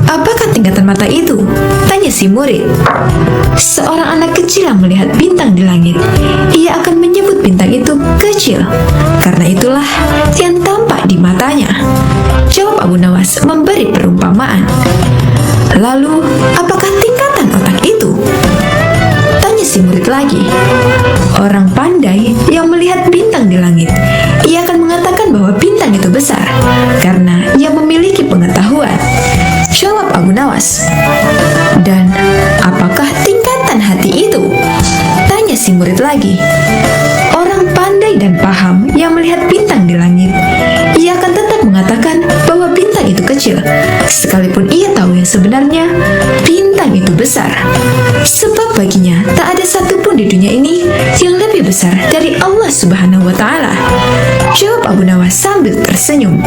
Apakah tingkatan mata itu? Tanya si murid. Seorang anak kecil yang melihat bintang di langit, ia akan menyebut bintang itu kecil, karena itulah yang tampak di matanya. Jawab Abu Nawas memberi perumpamaan. Lalu, apakah tingkatan otak itu? Tanya si murid lagi. Orang pandai yang melihat bintang di langit, ia akan mengatakan bahwa bintang itu besar, karena ia memiliki pengetahuan. Jawab Abu Nawas. Dan apakah tingkatan hati itu? Tanya si murid lagi. Orang pandai dan paham yang melihat bintang di langit, ia akan tetap mengatakan bahwa bintang itu kecil, sekalipun ia tahu yang sebenarnya bintang itu besar. Sebab baginya tak ada satupun di dunia ini yang lebih besar dari Allah Subhanahu wa Ta'ala. Jawab Abu Nawas sambil tersenyum.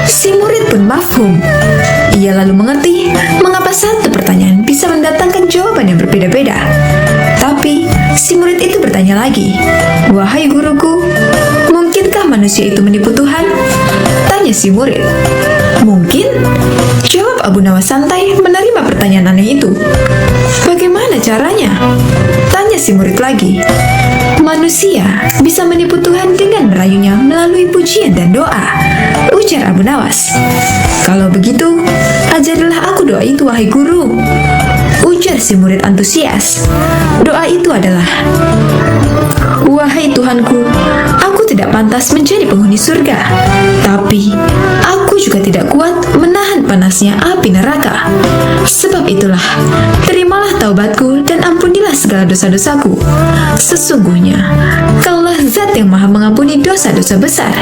Si murid pun mafhum. Ia lalu mengerti mengapa satu pertanyaan bisa mendatangkan jawaban yang berbeda-beda. Tapi si murid itu bertanya lagi, "Wahai guruku, mungkinkah manusia itu menipu Tuhan?" Tanya si murid. "Mungkin," jawab Abu Nawas santai menerima pertanyaan aneh itu. "Bagaimana caranya?" Tanya si murid lagi. "Manusia bisa menipu Tuhan dengan merayunya melalui pujian dan doa," ujar Abu Nawas. "Kalau begitu, ajarilah aku doa itu, wahai guru," ujar si murid antusias. Doa itu adalah, "Wahai Tuhanku, aku tidak pantas menjadi penghuni surga, tapi aku juga tidak kuat menahan panasnya api neraka. Sebab itulah, terimalah taubatku dan ampunilah segala dosa-dosaku. Sesungguhnya, Kaulah Zat yang Maha Mengampuni dosa-dosa besar."